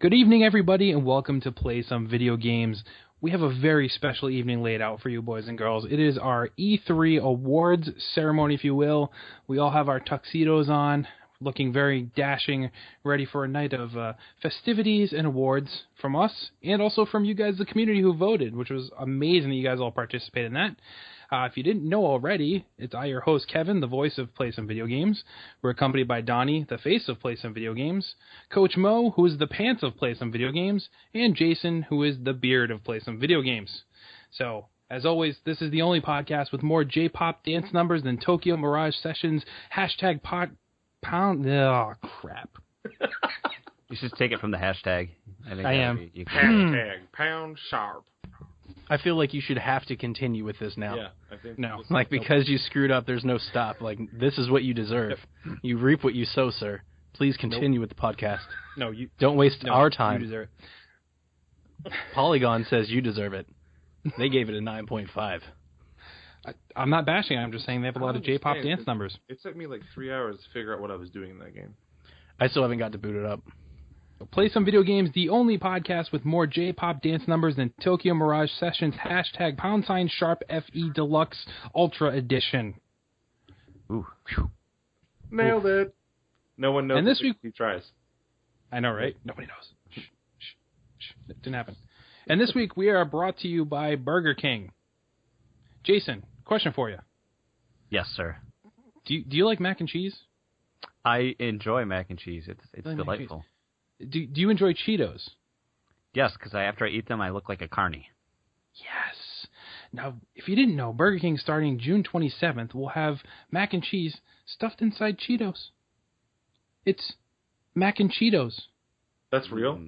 Good evening, everybody, and welcome to Play Some Video Games. We have a very special evening laid out for you, boys and girls. It is our E3 awards ceremony, if you will. We all have our tuxedos on, looking very dashing, ready for a night of festivities and awards from us, and also from you guys, the community who voted, which was amazing that you guys all participated in that. If you didn't know already, it's I, your host, Kevin, the voice of Play Some Video Games. We're accompanied by Donnie, the face of Play Some Video Games, Coach Mo, who is the pants of Play Some Video Games, and Jason, who is the beard of Play Some Video Games. So, as always, this is the only podcast with more J-pop dance numbers than Tokyo Mirage Sessions, #pound... Oh, crap. You should take it from the hashtag. I am. Hashtag pound sharp. I feel like you should have to continue with this now. Yeah, I think no. Like, because you screwed up, there's no stop. Like, this is what you deserve. Yep. You reap what you sow, sir. Please continue with the podcast. No, you don't waste our time. You deserve it. Polygon says you deserve it. They gave it a 9.5. I'm not bashing it. I'm just saying they have a lot of J-pop dance numbers. It took me like 3 hours to figure out what I was doing in that game. I still haven't got to boot it up. Play Some Video Games, the only podcast with more J-pop dance numbers than Tokyo Mirage Sessions, ##sharp FE Deluxe Ultra Edition. Ooh. Nailed it. No one knows. And this week he tries. I know, right? Nobody knows. Shh. It didn't happen. And this week we are brought to you by Burger King. Jason, question for you. Yes, sir. Do you like mac and cheese? I enjoy mac and cheese. It's delightful. Do you enjoy Cheetos? Yes, because after I eat them, I look like a carny. Yes. Now, if you didn't know, Burger King starting June 27th will have mac and cheese stuffed inside Cheetos. It's mac and Cheetos. That's real?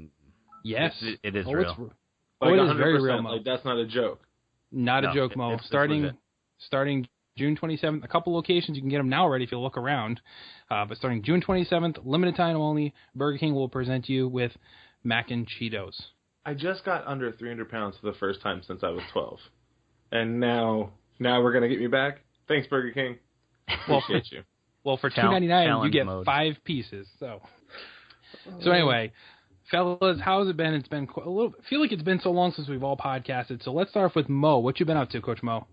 Yes. It is real. Like it is very real, Mo. Like, that's not a joke. Not a joke, Mo. Starting June 27th, a couple locations, you can get them now already if you look around. But starting June 27th, limited time only, Burger King will present you with mac and Cheetos. I just got under 300 pounds for the first time since I was 12. And now we're going to get me back? Thanks, Burger King. Appreciate you. Well, for $2.99, you get mode. 5 pieces. So anyway, fellas, how has it been? It's been I feel like it's been so long since we've all podcasted. So let's start off with Mo. What you been up to, Coach Mo?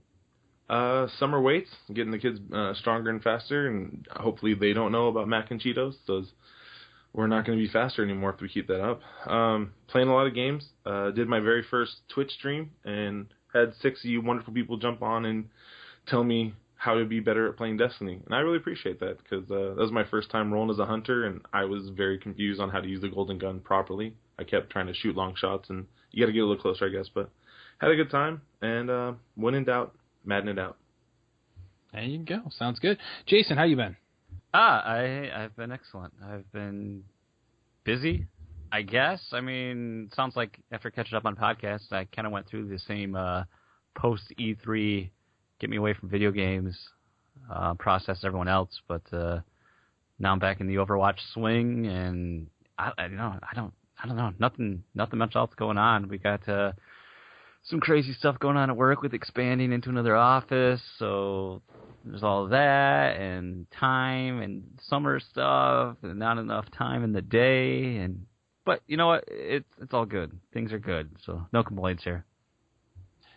Summer weights, getting the kids stronger and faster, and hopefully they don't know about mac and Cheetos, because we're not going to be faster anymore if we keep that up. Playing a lot of games. Did my very first Twitch stream, and had 6 of you wonderful people jump on and tell me how to be better at playing Destiny. And I really appreciate that, because that was my first time rolling as a hunter, and I was very confused on how to use the golden gun properly. I kept trying to shoot long shots, and you got to get a little closer, I guess. But had a good time, and when in doubt, Madden it out. There you go. Sounds good. Jason, how you been? I've been excellent. I've been busy, I guess. I mean, it sounds like after catching up on podcasts, I kind of went through the same post-E3, get me away from video games process as everyone else. But now I'm back in the Overwatch swing, and I don't know. Nothing much else going on. We got some crazy stuff going on at work with expanding into another office, so there's all of that, and time, and summer stuff, and not enough time in the day, but you know what, it's all good. Things are good, so no complaints here.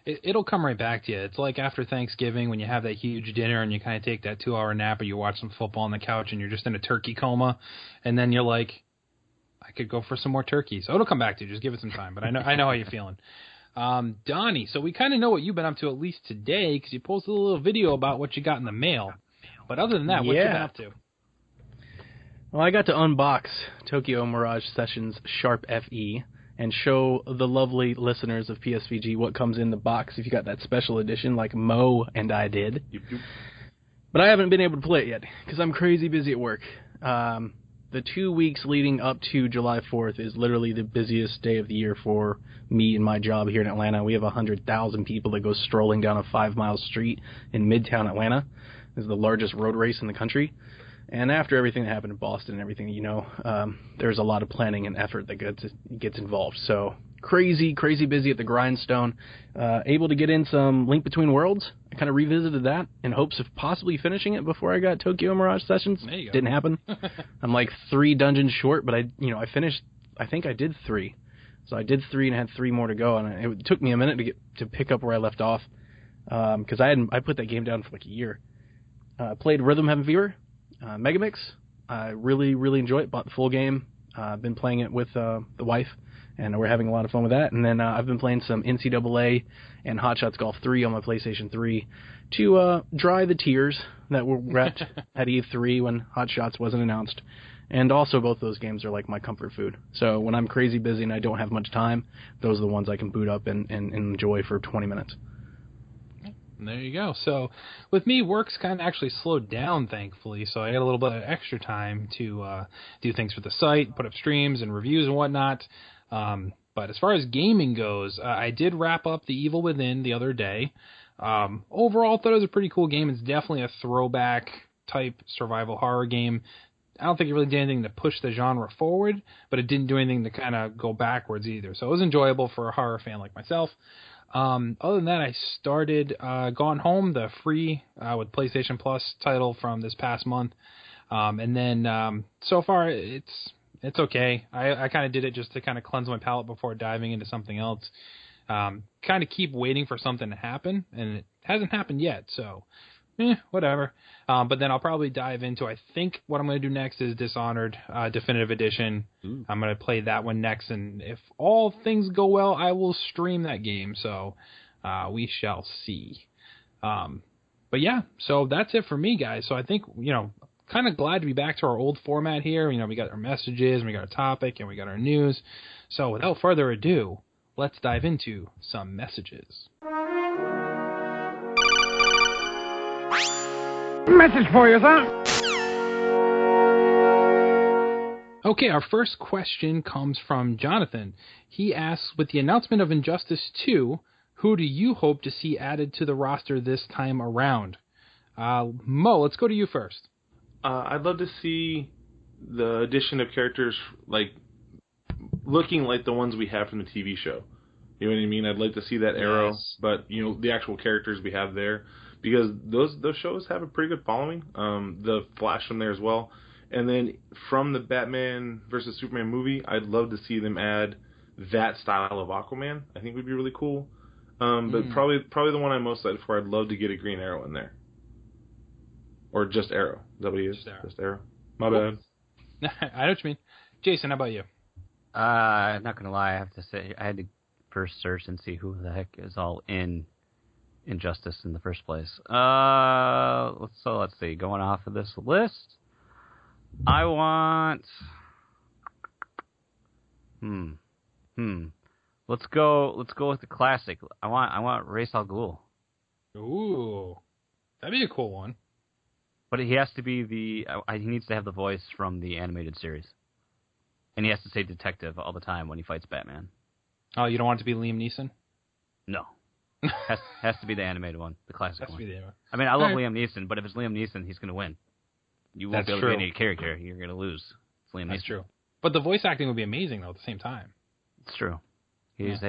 It'll come right back to you. It's like after Thanksgiving when you have that huge dinner and you kind of take that 2-hour nap, or you watch some football on the couch and you're just in a turkey coma, and then you're like, I could go for some more turkey. So it'll come back to you. Just give it some time, but I know how you're feeling. Donnie, so we kind of know what you've been up to at least today, because you posted a little video about what you got in the mail. But other than that, what you been up to? Well, I got to unbox Tokyo Mirage Sessions Sharp FE and show the lovely listeners of PSVG what comes in the box if you got that special edition like Mo and I did. But I haven't been able to play it yet because I'm crazy busy at work. The 2 weeks leading up to July 4th is literally the busiest day of the year for me and my job here in Atlanta. We have 100,000 people that go strolling down a 5-mile street in Midtown Atlanta. It's the largest road race in the country. And after everything that happened in Boston and everything, there's a lot of planning and effort that gets involved. So crazy busy at the grindstone. Able to get in some Link Between Worlds. I kind of revisited that in hopes of possibly finishing it before I got Tokyo Mirage Sessions. There you go. Didn't happen. I'm like 3 dungeons short, but I finished I think I did 3. So I did 3 and had 3 more to go, and it took me a minute to pick up where I left off, because I put that game down for like a year. Played Rhythm Heaven Fever, Megamix. I really, really enjoy it. Bought the full game. Been playing it with the wife, and we're having a lot of fun with that. And then I've been playing some NCAA and Hot Shots Golf 3 on my PlayStation 3 to dry the tears that were wept at E3 when Hot Shots wasn't announced. And also both those games are like my comfort food. So when I'm crazy busy and I don't have much time, those are the ones I can boot up and enjoy for 20 minutes. There you go. So with me, work's kind of actually slowed down, thankfully. So I got a little bit of extra time to do things for the site, put up streams and reviews and whatnot. But as far as gaming goes, I did wrap up The Evil Within the other day. Overall, I thought it was a pretty cool game. It's definitely a throwback type survival horror game. I don't think it really did anything to push the genre forward, but it didn't do anything to kind of go backwards either. So it was enjoyable for a horror fan like myself. Other than that, I started Gone Home, the free with PlayStation Plus title from this past month. And then so far, it's okay. I kind of did it just to kind of cleanse my palate before diving into something else. Kind of keep waiting for something to happen, and it hasn't happened yet, so whatever. But then I'll probably dive into, I think what I'm going to do next is Dishonored Definitive Edition. Ooh. I'm going to play that one next, and if all things go well, I will stream that game, so we shall see. But yeah, so that's it for me, guys. So I think, kind of glad to be back to our old format here. We got our messages, and we got our topic, and we got our news. So without further ado, let's dive into some messages. Message for you, son. Okay, our first question comes from Jonathan. He asks, with the announcement of Injustice 2, who do you hope to see added to the roster this time around? Mo, let's go to you first. I'd love to see the addition of characters like looking like the ones we have from the TV show. You know what I mean? I'd like to see that Arrow, but the actual characters we have there. Because those shows have a pretty good following. The Flash from there as well. And then from the Batman versus Superman movie, I'd love to see them add that style of Aquaman. I think would be really cool. But probably the one I'm most excited for, I'd love to get a Green Arrow in there. Or just Arrow. Is that what he is? Just Arrow. My bad. I know what you mean. Jason, how about you? I'm not going to lie. I have to say, I had to first search and see who the heck is all in Injustice in the first place. Let's see. Going off of this list, I want. Let's go with the classic. I want Ra's al Ghul. Ooh, that'd be a cool one. But he has to be he needs to have the voice from the animated series, and he has to say detective all the time when he fights Batman. Oh, you don't want it to be Liam Neeson? No. has to be the animated one, the classic one. I mean, I love Liam Neeson, but if it's Liam Neeson, he's going to win. You won't be able to be any character. You're going to lose. It's Liam Neeson. That's true. But the voice acting would be amazing, though, at the same time. It's true. He has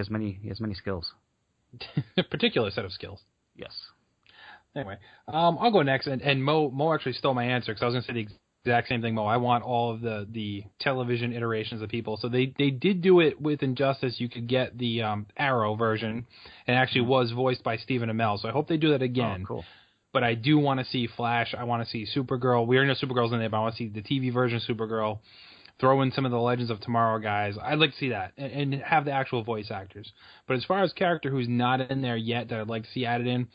many skills. A particular set of skills. Yes. Anyway, I'll go next, and Mo actually stole my answer because I was going to say the exact same thing, Mo. I want all of the television iterations of people. So they did do it with Injustice. You could get the Arrow version, and it actually was voiced by Stephen Amell. So I hope they do that again. Oh, cool. But I do want to see Flash. I want to see Supergirl. We already know Supergirl's in there, but I want to see the TV version of Supergirl. Throw in some of the Legends of Tomorrow guys. I'd like to see that and have the actual voice actors. But as far as character who's not in there yet that I'd like to see added in,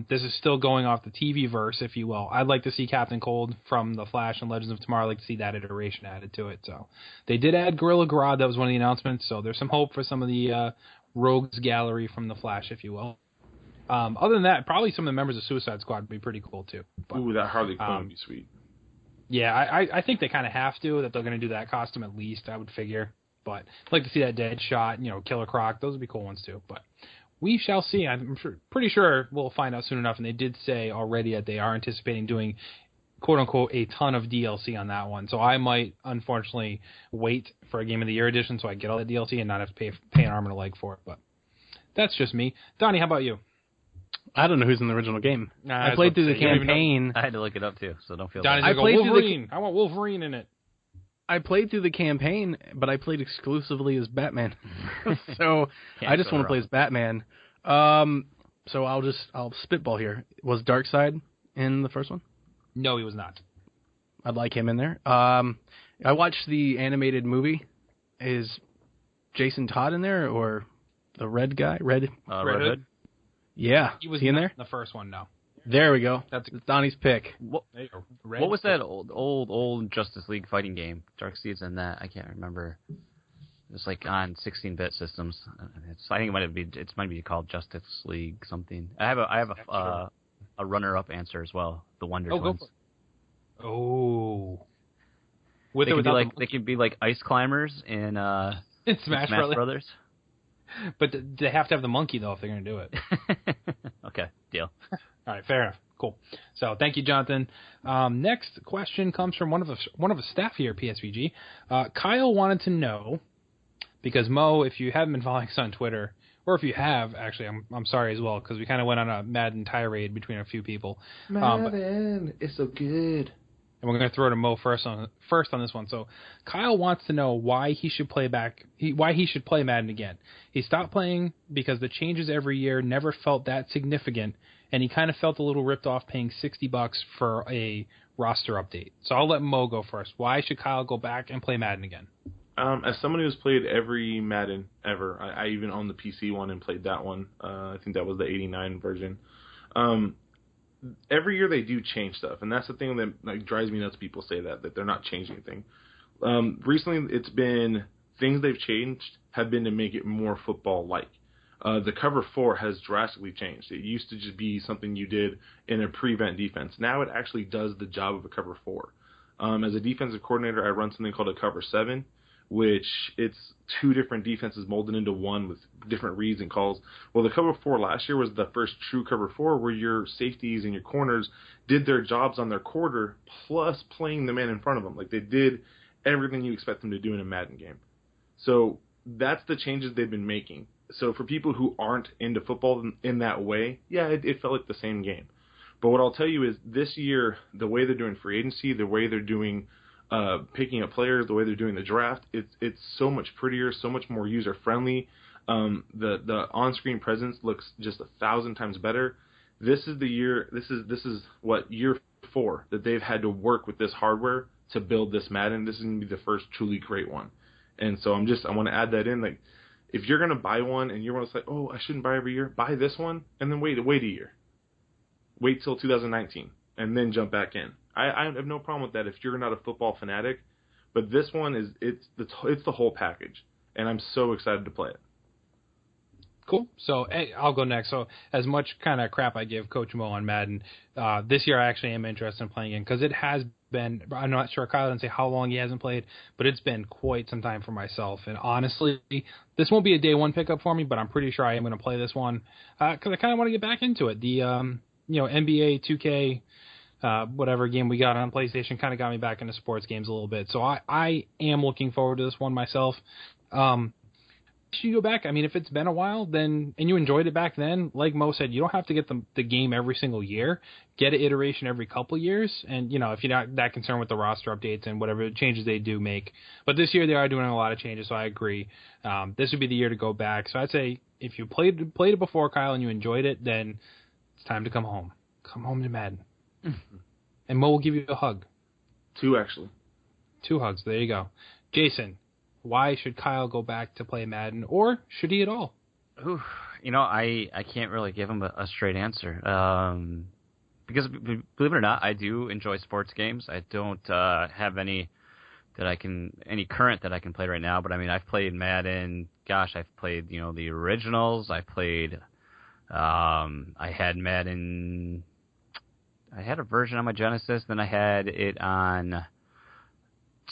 this is still going off the TV verse, if you will. I'd like to see Captain Cold from The Flash and Legends of Tomorrow. I'd like to see that iteration added to it. So they did add Gorilla Grodd. That was one of the announcements. So there's some hope for some of the rogues gallery from The Flash, if you will. Other than that, probably some of the members of Suicide Squad would be pretty cool, too. But, ooh, that Harley Quinn would be sweet. Yeah, I think they kind of have to, that they're going to do that costume at least, I would figure. But I'd like to see that Deadshot, Killer Croc. Those would be cool ones, too. But we shall see. I'm pretty sure we'll find out soon enough. And they did say already that they are anticipating doing, quote-unquote, a ton of DLC on that one. So I might, unfortunately, wait for a Game of the Year edition so I get all the DLC and not have to pay an arm and a leg for it. But that's just me. Donnie, how about you? I don't know who's in the original game. I played through the campaign. I had to look it up too, so don't feel bad. I played Wolverine. I want Wolverine in it. I played through the campaign, but I played exclusively as Batman. So I just want to play as Batman. So I'll spitball here. Was Darkseid in the first one? No, he was not. I'd like him in there. I watched the animated movie. Is Jason Todd in there or the red guy? Red Hood? Yeah. He was in there? The first one, no. There we go. That's Donnie's pick. What was that old Justice League fighting game? Darkseid's in that. I can't remember. It's like on 16-bit systems. I think it might be called Justice League something. I have a runner-up answer as well. The Wonder Twins. Go for it. Oh. They could be like ice climbers in Smash Brothers. But they have to have the monkey though if they're going to do it. Okay, deal. All right, fair enough. Cool. So thank you, Jonathan. Next question comes from one of the staff here at PSVG. Kyle wanted to know, because Mo, if you haven't been following us on Twitter, or if you have, actually, I'm sorry as well, because we kind of went on a Madden tirade between a few people. Madden, it's so good. And we're going to throw to Mo first on this one. So Kyle wants to know why he should play Madden again. He stopped playing because the changes every year never felt that significant, and he kind of felt a little ripped off paying $60 for a roster update. So I'll let Mo go first. Why should Kyle go back and play Madden again? As someone who's played every Madden ever, I even owned the PC one and played that one. I think that was the 89 version. Every year they do change stuff, and that's the thing that drives me nuts. People say that they're not changing anything. Recently, it's been things they've changed have been to make it more football-like. The cover 4 has drastically changed. It used to just be something you did in a prevent defense. Now it actually does the job of a cover 4. As a defensive coordinator, I run something called a cover 7, which it's two different defenses molded into one with different reads and calls. Well, the cover 4 last year was the first true cover 4 where your safeties and your corners did their jobs on their quarter plus playing the man in front of them. Like they did everything you expect them to do in a Madden game. So that's the changes they've been making. So for people who aren't into football in that way, yeah, it felt like the same game. But what I'll tell you is this year, the way they're doing free agency, the way they're doing picking up players, the way they're doing the draft, it's so much prettier, so much more user friendly. The on-screen presence looks just 1,000 times better. This is the year. This is what year 4 that they've had to work with this hardware to build this Madden. This is gonna be the first truly great one, and so I want to add that in. Like, if you're gonna buy one and you're gonna say, oh, I shouldn't buy every year, buy this one and then wait a year, wait till 2019 and then jump back in. I have no problem with that if you're not a football fanatic, but this one it's the whole package, and I'm so excited to play it. Cool. So I'll go next. So as much kind of crap I give Coach Mo on Madden, this year I actually am interested in playing it because it has been, I'm not sure, Kyle didn't say how long he hasn't played, but it's been quite some time for myself. And honestly, this won't be a day one pickup for me, but I'm pretty sure I am going to play this one because I kind of want to get back into it. The NBA 2K whatever game we got on PlayStation kind of got me back into sports games a little bit. So I am looking forward to this one myself. You go back, I mean, if it's been a while, then and you enjoyed it back then, like Mo said, you don't have to get the game every single year. Get an iteration every couple years, and if you're not that concerned with the roster updates and whatever changes they do make. But this year they are doing a lot of changes, so I agree. This would be the year to go back. So I'd say if you played it before, Kyle, and you enjoyed it, then it's time to come home. Come home to Madden. And Mo will give you a hug. 2, actually. 2 hugs. There you go. Jason, why should Kyle go back to play Madden, or should he at all? Ooh, I can't really give him a straight answer. Because believe it or not, I do enjoy sports games. I don't have any current that I can play right now. But I mean, I've played Madden. Gosh, I've played the originals. I played. I had Madden. I had a version on my Genesis. Then I had it on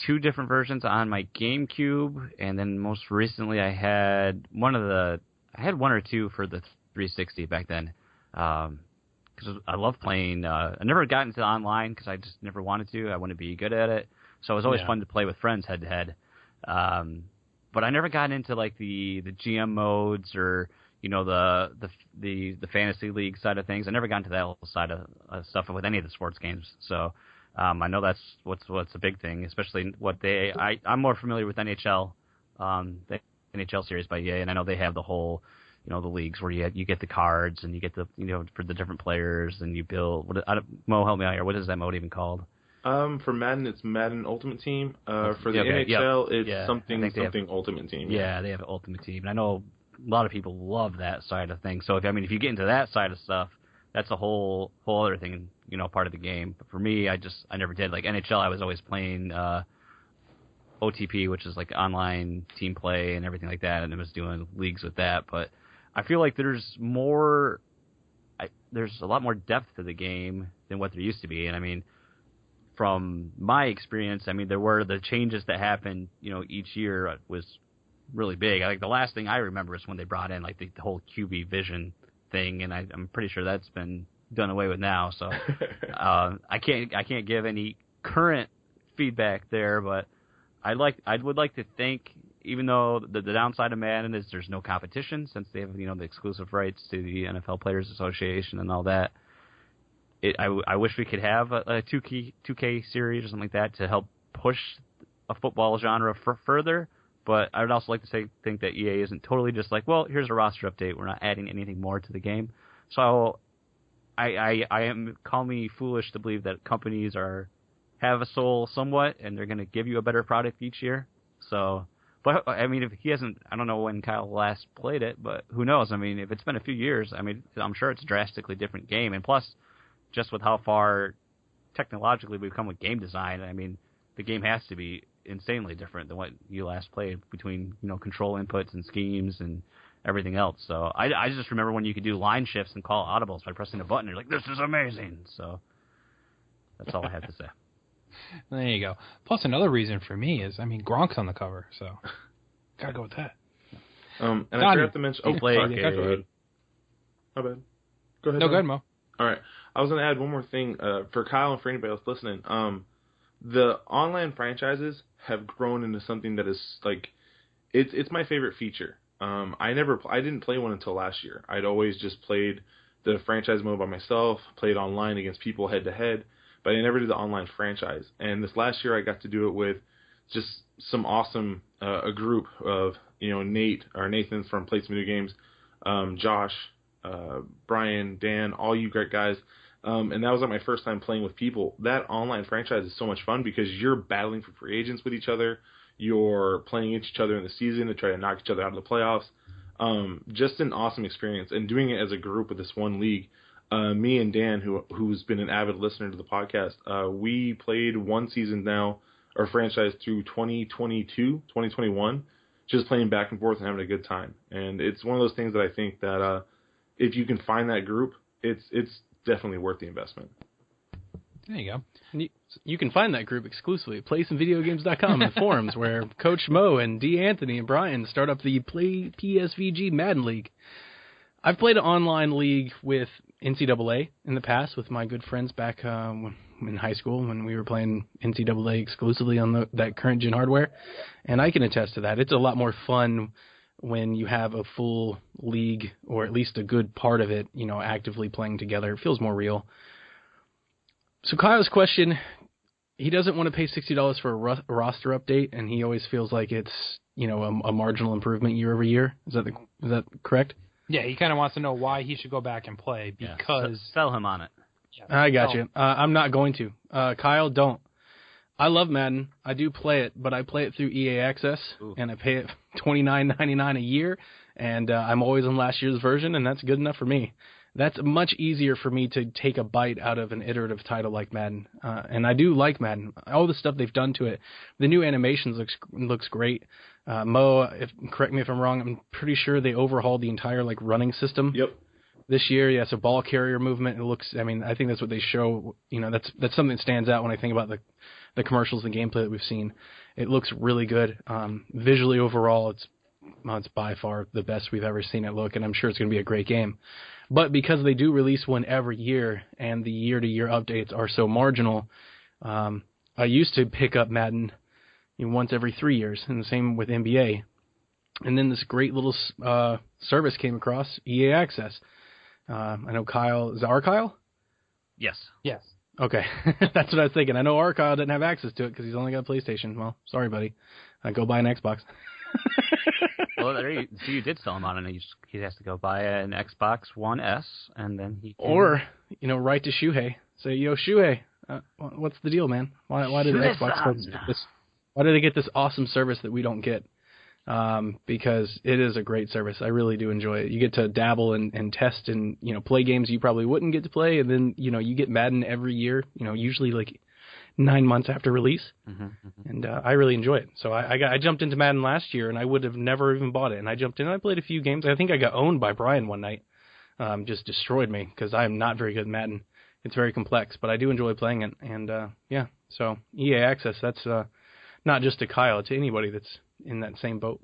2 different versions on my GameCube, and then most recently I had one or two for the 360 back then. Because I love playing. I never got into online because I just never wanted to. I wanted to be good at it, so it was always fun to play with friends head to head. But I never got into like the GM modes or the fantasy league side of things. I never got into that whole side of stuff with any of the sports games. So I know that's what's a big thing, especially I'm more familiar with NHL, the NHL series by EA, and I know they have the whole, the leagues where you get the cards and you get the, for the different players and you build. Mo, help me out here. What is that mode even called? For Madden, it's Madden Ultimate Team. For the NHL, it's something Ultimate Team. Yeah, they have an Ultimate Team, and I know a lot of people love that side of things. So if you get into that side of stuff, that's a whole other thing, part of the game. But for me, I never did. Like NHL, I was always playing OTP, which is like online team play and everything like that, and I was doing leagues with that. But I feel like there's a lot more depth to the game than what there used to be. And from my experience, there were the changes that happened, each year was really big. Like the last thing I remember is when they brought in like the whole QB vision thing, and I'm pretty sure that's been done away with now. So I can't give any current feedback there, but I would like to think, even though the downside of Madden is there's no competition since they have the exclusive rights to the NFL Players Association and all that. I wish we could have a 2K series or something like that to help push a football genre further. But I would also like to think that EA isn't totally just like, well, here's a roster update. We're not adding anything more to the game. So call me foolish to believe that companies have a soul somewhat, and they're going to give you a better product each year. So, but if he hasn't, I don't know when Kyle last played it, but who knows? If it's been a few years, I'm sure it's a drastically different game. And plus, just with how far technologically we've come with game design, the game has to be insanely different than what you last played between, control inputs and schemes and everything else. So I just remember when you could do line shifts and call audibles by pressing a button. You're like, this is amazing. So that's all I have to say. There you go. Plus another reason for me is, Gronk's on the cover, so gotta go with that. And Donnie. I forgot to mention. Oh, Play sorry. good. Go ahead. My bad. Go ahead. No, go ahead, Mo. All right. I was going to add one more thing for Kyle and for anybody else listening. The online franchises have grown into something that is like, it's my favorite feature. I didn't play one until last year. I'd always just played the franchise mode by myself, played online against people head to head, but I never did the online franchise. And this last year I got to do it with just some awesome, a group of, Nathan from Play Some Video Games, Josh, Brian, Dan, all you great guys. And that was like my first time playing with people. That online franchise is so much fun because you're battling for free agents with each other. You're playing against each other in the season to try to knock each other out of the playoffs. Just an awesome experience. And doing it as a group with this one league, me and Dan, who's been an avid listener to the podcast, we played one season now, our franchise through 2022, 2021, just playing back and forth and having a good time. And it's one of those things that I think that if you can find that group, it's definitely worth the investment. There you go. And you can find that group exclusively at PlaySomeVideoGames.com in the forums where Coach Mo and D. Anthony and Brian start up the PSVG Madden League. I've played an online league with NCAA in the past with my good friends back in high school when we were playing NCAA exclusively on that current gen hardware, and I can attest to that. It's a lot more fun when you have a full league, or at least a good part of it, actively playing together. It feels more real. So Kyle's question, he doesn't want to pay $60 for a roster update, and he always feels like it's, a marginal improvement year over year. Is that correct? Yeah, he kind of wants to know why he should go back and play because... Sell him on it. Yeah, I got you. I'm not going to. Kyle, don't. I love Madden. I do play it, but I play it through EA Access, and I pay it $29.99 a year, and I'm always on last year's version, and that's good enough for me. That's much easier for me to take a bite out of an iterative title like Madden, and I do like Madden. All the stuff they've done to it, the new animations looks great. Mo, correct me if I'm wrong, I'm pretty sure they overhauled the entire running system. Yep. This year, yeah, so ball carrier movement. It looks. I think that's what they show. That's something that stands out when I think about the commercials, the gameplay that we've seen. It looks really good. Visually, overall, it's by far the best we've ever seen it look, and I'm sure it's going to be a great game. But because they do release one every year, and the year-to-year updates are so marginal, I used to pick up Madden once every 3 years, and the same with NBA. And then this great little service came across, EA Access. I know Kyle. Is it our Kyle? Yes. Yes. Okay, that's what I was thinking. I know Arcad didn't have access to it because he's only got a PlayStation. Well, sorry, buddy. Go buy an Xbox. Well, so you did sell him on it. He has to go buy an Xbox One S, and then he can... Or, write to Shuhei. Say, yo, Shuhei, what's the deal, man? Why did Xbox folks get this? Why did they get this awesome service that we don't get? Because it is a great service. I really do enjoy it. You get to dabble and test and, play games you probably wouldn't get to play. And then, you get Madden every year, usually like 9 months after release. And I really enjoy it. So I jumped into Madden last year and I would have never even bought it. And I jumped in and I played a few games. I think I got owned by Brian one night. Just destroyed me because I am not very good at Madden. It's very complex, but I do enjoy playing it. And, so EA Access, that's not just to Kyle, it's to anybody that's in that same boat.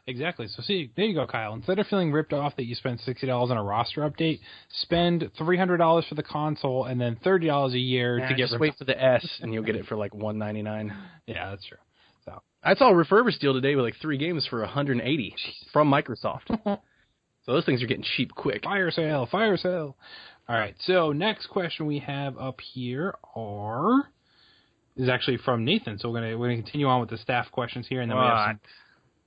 Exactly. So see, there you go, Kyle. Instead of feeling ripped off that you spent $60 on a roster update, spend $300 for the console and then $30 a year to get. Just wait for the S, and you'll get it for like $199. Yeah, that's true. So I saw a refurbished deal today with like 3 games for $180 from Microsoft. So those things are getting cheap quick. Fire sale, fire sale. All right. So next question we have up here is actually from Nathan. So we're gonna continue on with the staff questions here, and then we have some.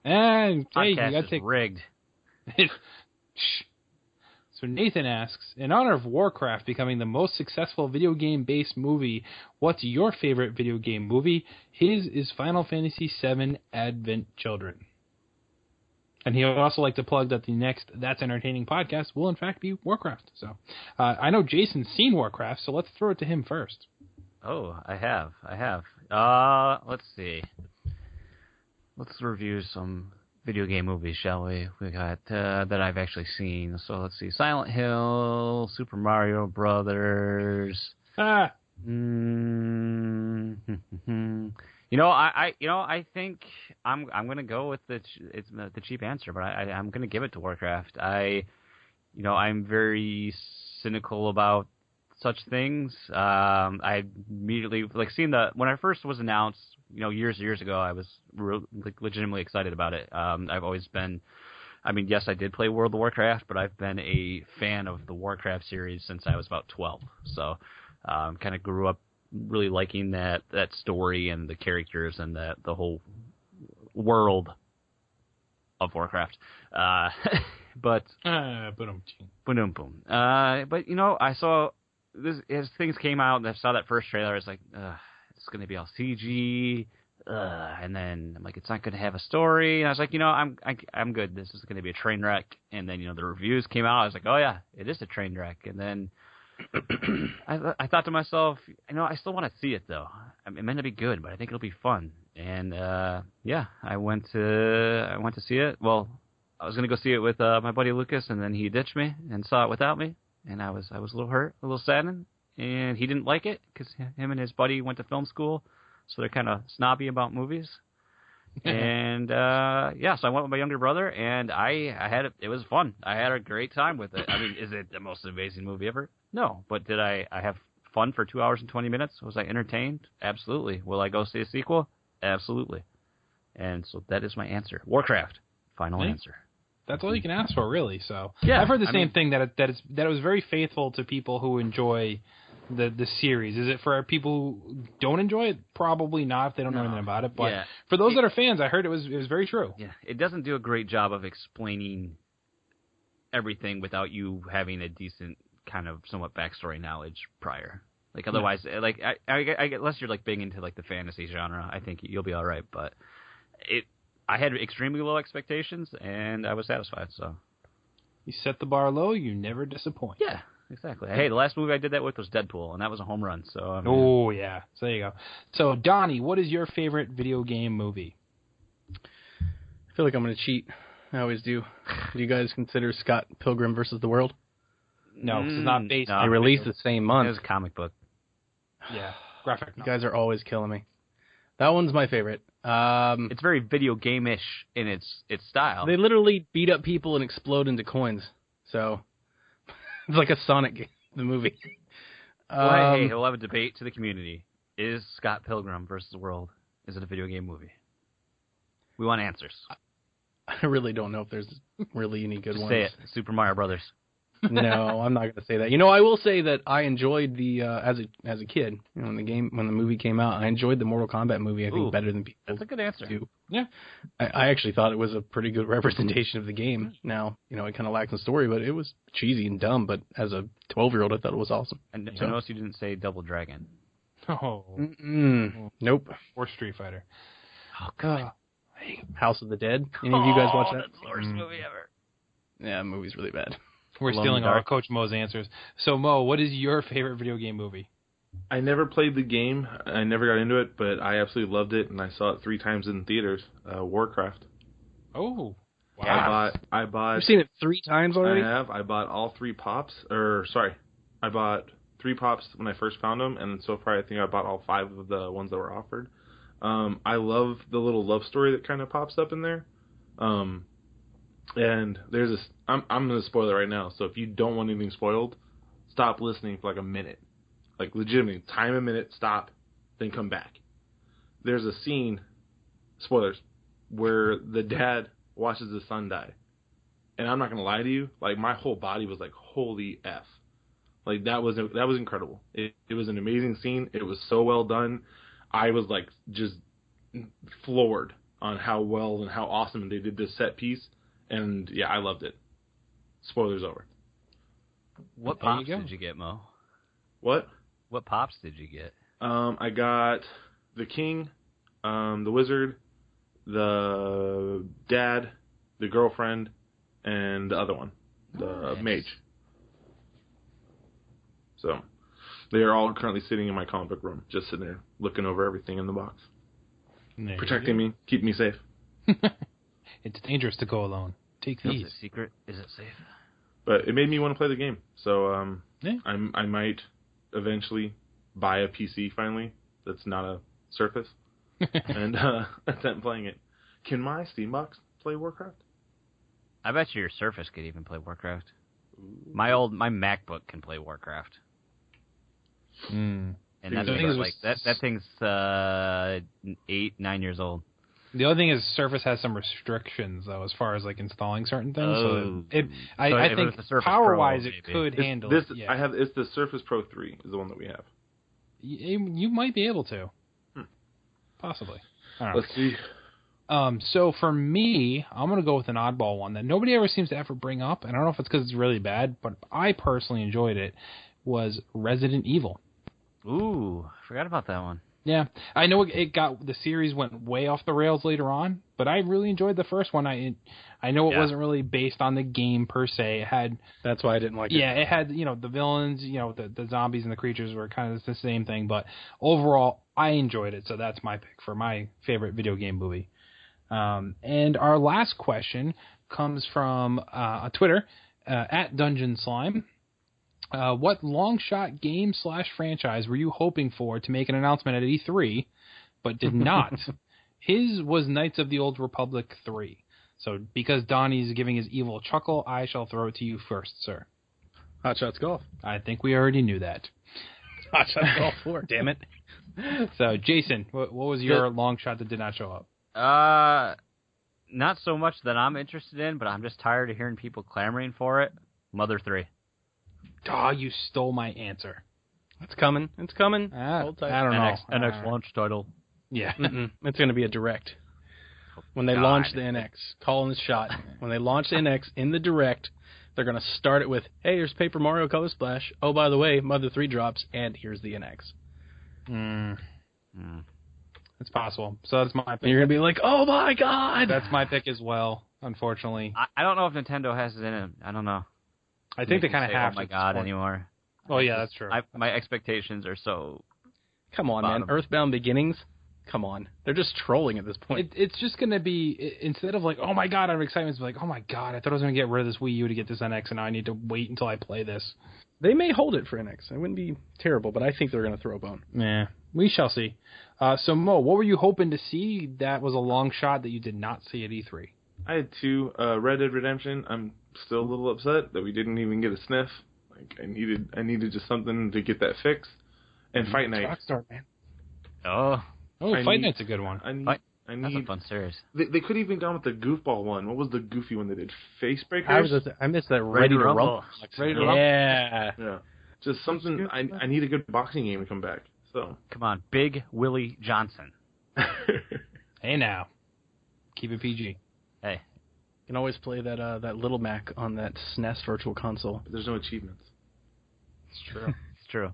And hey, you got to take rigged. So Nathan asks, in honor of Warcraft becoming the most successful video game-based movie, what's your favorite video game movie? His is Final Fantasy VII Advent Children. And he would also like to plug that the next That's Entertaining podcast will in fact be Warcraft. So I know Jason's seen Warcraft, so let's throw it to him first. Oh, I have. Let's see. Let's review some video game movies, shall we? We got that I've actually seen. So let's see: Silent Hill, Super Mario Brothers. I think I'm gonna go with the cheap answer, but I'm gonna give it to Warcraft. I'm very cynical about such things. I immediately seeing when I first was announced, years ago, I was legitimately excited about it. I've always been, yes, I did play World of Warcraft, but I've been a fan of the Warcraft series since I was about 12. So, kind of grew up really liking that story and the characters and the whole world of Warcraft. But boom. But I saw this as things came out and I saw that first trailer. I was like, it's going to be all CG, and then I'm like, it's not going to have a story. And I was like, I'm good. This is going to be a train wreck. And then the reviews came out. I was like, oh yeah, it is a train wreck. And then I thought to myself, I still want to see it though. It meant to be good, but I think it'll be fun. And I went to see it. Well, I was going to go see it with my buddy Lucas, and then he ditched me and saw it without me. And I was a little hurt, a little saddened, and he didn't like it because him and his buddy went to film school, so they're kind of snobby about movies. And so I went with my younger brother, and it was fun. I had a great time with it. Is it the most amazing movie ever? No, but did I have fun for 2 hours and 20 minutes? Was I entertained? Absolutely. Will I go see a sequel? Absolutely. And so that is my answer. Warcraft. Final answer. That's all you can ask for, really. So yeah, I've heard the same thing, that it was very faithful to people who enjoy the series. Is it for people who don't enjoy it? Probably not, if they don't know anything about it. But for those that are fans, I heard it was very true. Yeah, it doesn't do a great job of explaining everything without you having a decent kind of somewhat backstory knowledge prior. Otherwise, unless you're big into the fantasy genre, I think you'll be all right. But I had extremely low expectations, and I was satisfied. So you set the bar low, you never disappoint. Yeah, exactly. Hey, the last movie I did that with was Deadpool, and that was a home run. So oh yeah, so there you go. So Donnie, what is your favorite video game movie? I feel like I'm going to cheat. I always do. Do you guys consider Scott Pilgrim versus the World? No, because it's not based. They released the same month. It was a comic book. Yeah, graphic. You guys are always killing me. That one's my favorite. It's very video game-ish in its style. They literally beat up people and explode into coins. So it's like a Sonic game, the movie. Hey, we'll have a debate to the community. Is Scott Pilgrim versus the World, is it a video game movie? We want answers. I really don't know if there's really any good Just ones. say it. Super Mario Brothers. No, I'm not going to say that. I will say that I enjoyed the as a kid, when the movie came out, I enjoyed the Mortal Kombat movie. I think better than people. That's a good answer. Do. Yeah, I actually thought it was a pretty good representation of the game. Now, it kind of lacks in story, but it was cheesy and dumb. But as a 12-year-old, I thought it was awesome. And I noticed you didn't say Double Dragon. Oh, Nope. or Street Fighter. Oh God. House of the Dead. Any of you guys watch that? That's the worst movie ever. Yeah, the movie's really bad. We're Alone stealing in the our Dark. Coach Mo's answers. So, Mo, what is your favorite video game movie? I never played the game. I never got into it, but I absolutely loved it, and I saw it 3 times in theaters. Warcraft. Oh, wow. I bought. You've seen it 3 times already? I have. I bought all 3 pops. I bought 3 pops when I first found them, and so far I think I bought all 5 of the ones that were offered. I love the little love story that kind of pops up in there. And there's this. I'm going to spoil it right now. So if you don't want anything spoiled, stop listening for like a minute. Like legitimately, time a minute, stop, then come back. There's a scene, spoilers, where the dad watches his son die. And I'm not going to lie to you, like my whole body was like, holy F. Like that was incredible. It was an amazing scene. It was so well done. I was like just floored on how well and how awesome they did this set piece. And yeah, I loved it. Spoilers over. What There you pops go. did you get, Mo? What? What pops did you get? I got the king, the wizard, the dad, the girlfriend, and the other one, the mage. So they are all currently sitting in my comic book room, just sitting there looking over everything in the box, There protecting me, keeping me safe. It's dangerous to go alone. Take Is these. it secret? Is it safe? But it made me want to play the game. So Yeah. I might eventually buy a PC finally that's not a Surface and attempt playing it. Can my Steambox play Warcraft? I bet you your Surface could even play Warcraft. My MacBook can play Warcraft. Mm. And that's The thing is like with- that thing's 8-9 years old. The other thing is Surface has some restrictions, though, as far as like installing certain things. Oh. So I So if it think was the Surface power-wise Pro, it maybe. could It's handle this it. Yeah. it's the Surface Pro 3 is the one that we have. You might be able to. Possibly. I don't know. Let's see. So for me, I'm going to go with an oddball one that nobody ever seems to ever bring up, and I don't know if it's because it's really bad, but I personally enjoyed it, was Resident Evil. Ooh, forgot about that one. Yeah, I know the series went way off the rails later on, but I really enjoyed the first one. I know it wasn't really based on the game per se. It had That's why I didn't like it. Yeah, it had, the villains, the zombies and the creatures were kind of the same thing, but overall, I enjoyed it, so that's my pick for my favorite video game movie. And our last question comes from Twitter, at Dungeon Slime. What long-shot game/franchise were you hoping for to make an announcement at E3, but did not? His was Knights of the Old Republic 3. So because Donnie's giving his evil chuckle, I shall throw it to you first, sir. Hot Shots Golf. I think we already knew that. Hot Shots Golf 4, damn it. So, Jason, what was your long shot that did not show up? Not so much that I'm interested in, but I'm just tired of hearing people clamoring for it. Mother 3. Oh, you stole my answer. It's coming. It's coming. I Hold tight. don't know. NX launch title. Yeah. It's going to be a direct. When they launch the NX, calling the shot. When they launch the NX in the direct, they're going to start it with, hey, here's Paper Mario Color Splash. Oh, by the way, Mother 3 drops, and here's the NX. It's possible. So that's my pick. And you're going to be like, oh my god! That's my pick as well, unfortunately. I don't know if Nintendo has it in it. I don't know. I think they kind of Say, have oh my to. god, anymore. Oh, yeah, that's true. My expectations are so... Come on, Bottom. man. Earthbound Beginnings? Come on. They're just trolling at this point. It's just going to be, instead of like, oh my god, out of excitement, it's like, oh my god, I thought I was going to get rid of this Wii U to get this NX, and now I need to wait until I play this. They may hold it for NX. It wouldn't be terrible, but I think they're going to throw a bone. Yeah, we shall see. So, Mo, what were you hoping to see that was a long shot that you did not see at E3? I had 2. Red Dead Redemption. I'm still a little upset that we didn't even get a sniff. Like I needed just something to get that fix. And Fight Night. Rockstar, man. Oh, Oh, Fight Night's a good one. That's a fun series. They could have even gone with the goofball one. What was the goofy one they did? Face Breakers? I missed that Ready to Rumble. Ready to Rumble? Yeah. Yeah. Just something, I need a good boxing game to come back. So come on, Big Willie Johnson. Hey now. Keep it PG. Hey. You can always play that Little Mac on that SNES Virtual Console. But there's no achievements. It's true. It's true.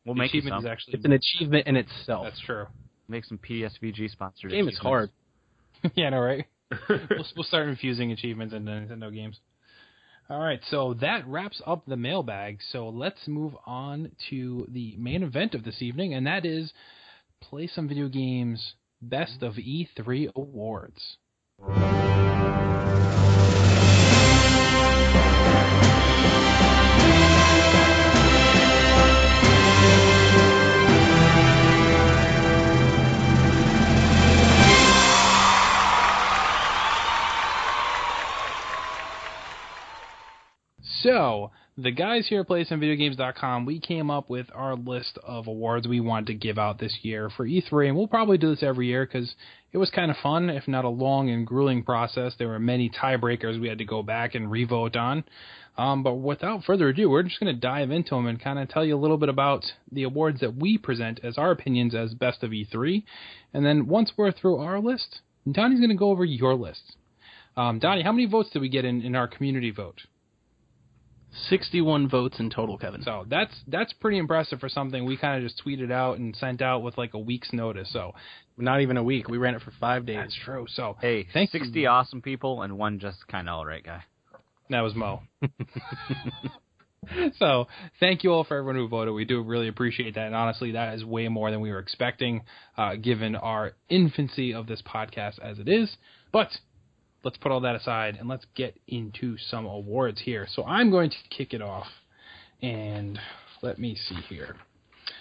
We'll make it some. It's an achievement in itself. That's true. Make some PSVG sponsored. The game is hard. Yeah, no, right? we'll start infusing achievements into Nintendo games. All right, so that wraps up the mailbag. So let's move on to the main event of this evening, and that is Play Some Video Games Best of E3 Awards. So, the guys here at PlayStationVideoGames.com, we came up with our list of awards we wanted to give out this year for E3, and we'll probably do this every year because it was kind of fun, if not a long and grueling process. There were many tiebreakers we had to go back and re-vote on. But without further ado, we're just going to dive into them and kind of tell you a little bit about the awards that we present as our opinions as Best of E3. And then once we're through our list, Donnie's going to go over your list. Donnie, how many votes did we get in our community vote? 61 votes in total, Kevin. So that's pretty impressive for something we kind of just tweeted out and sent out with like a week's notice. So not even a week. We ran it for 5 days. That's true. So hey, 60 awesome people and one just kind of all right guy. That was Mo. So thank you all for everyone who voted. We do really appreciate that. And honestly, that is way more than we were expecting, given our infancy of this podcast as it is. But let's put all that aside and let's get into some awards here. So I'm going to kick it off, and let me see here.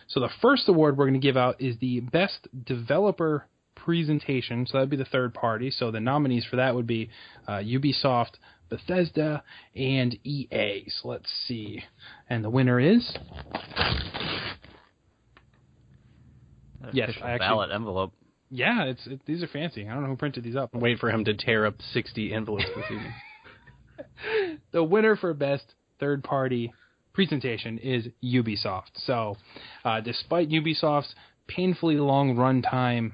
So the first award we're going to give out is the Best Developer Presentation. So that would be the third party. So the nominees for that would be Ubisoft, Bethesda, and EA. So let's see. And the winner is... Yes, ballot envelope. Yeah, these are fancy. I don't know who printed these up. Wait for him to tear up 60 envelopes this evening. The winner for Best Third-Party Presentation is Ubisoft. So, despite Ubisoft's painfully long runtime,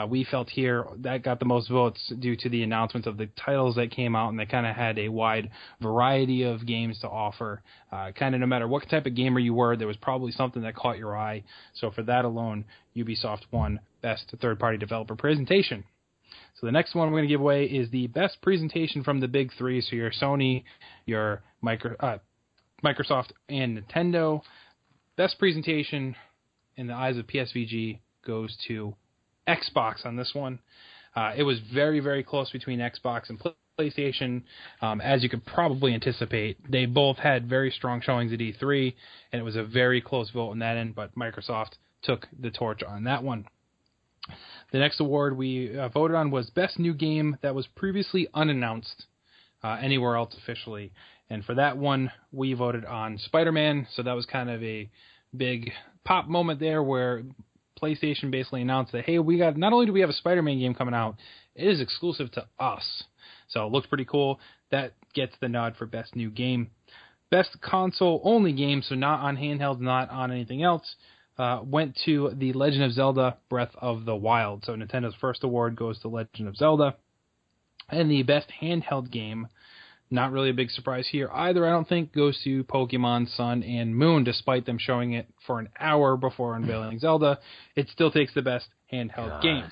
we felt here that got the most votes due to the announcements of the titles that came out, and they kind of had a wide variety of games to offer. Kind of no matter what type of gamer you were, there was probably something that caught your eye. So for that alone, Ubisoft won Best Third-Party Developer Presentation. So the next one we're going to give away is the best presentation from the big three. So your Sony, your Microsoft, and Nintendo. Best presentation in the eyes of PSVG goes to Xbox on this one. It was very, very close between Xbox and PlayStation. As you could probably anticipate, they both had very strong showings at E3, and it was a very close vote on that end, but Microsoft took the torch on that one. The next award we voted on was Best New Game that was previously unannounced anywhere else officially. And for that one, we voted on Spider-Man, so that was kind of a big pop moment there where PlayStation basically announced that, hey, not only do we have a Spider-Man game coming out, it is exclusive to us. So it looks pretty cool. That gets the nod for Best New Game. Best Console-only game, so not on handheld, not on anything else, went to The Legend of Zelda Breath of the Wild. So Nintendo's first award goes to Legend of Zelda. And the Best Handheld Game, not really a big surprise here either, I don't think, goes to Pokemon Sun and Moon, despite them showing it for an hour before unveiling Zelda. It still takes the Best Handheld Game.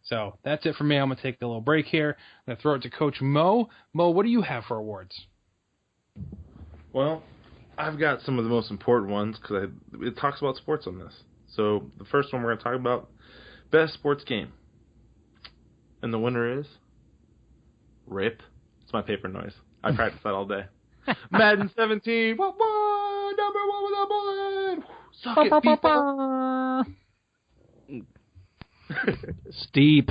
So that's it for me. I'm going to take a little break here. I'm going to throw it to Coach Mo. Mo, what do you have for awards? Well, I've got some of the most important ones because it talks about sports on this. So the first one we're going to talk about, Best Sports Game. And the winner is... RIP. It's my paper noise. I practice that all day. Madden 17. What? Number one with a bullet. Suck it, FIFA. Steep.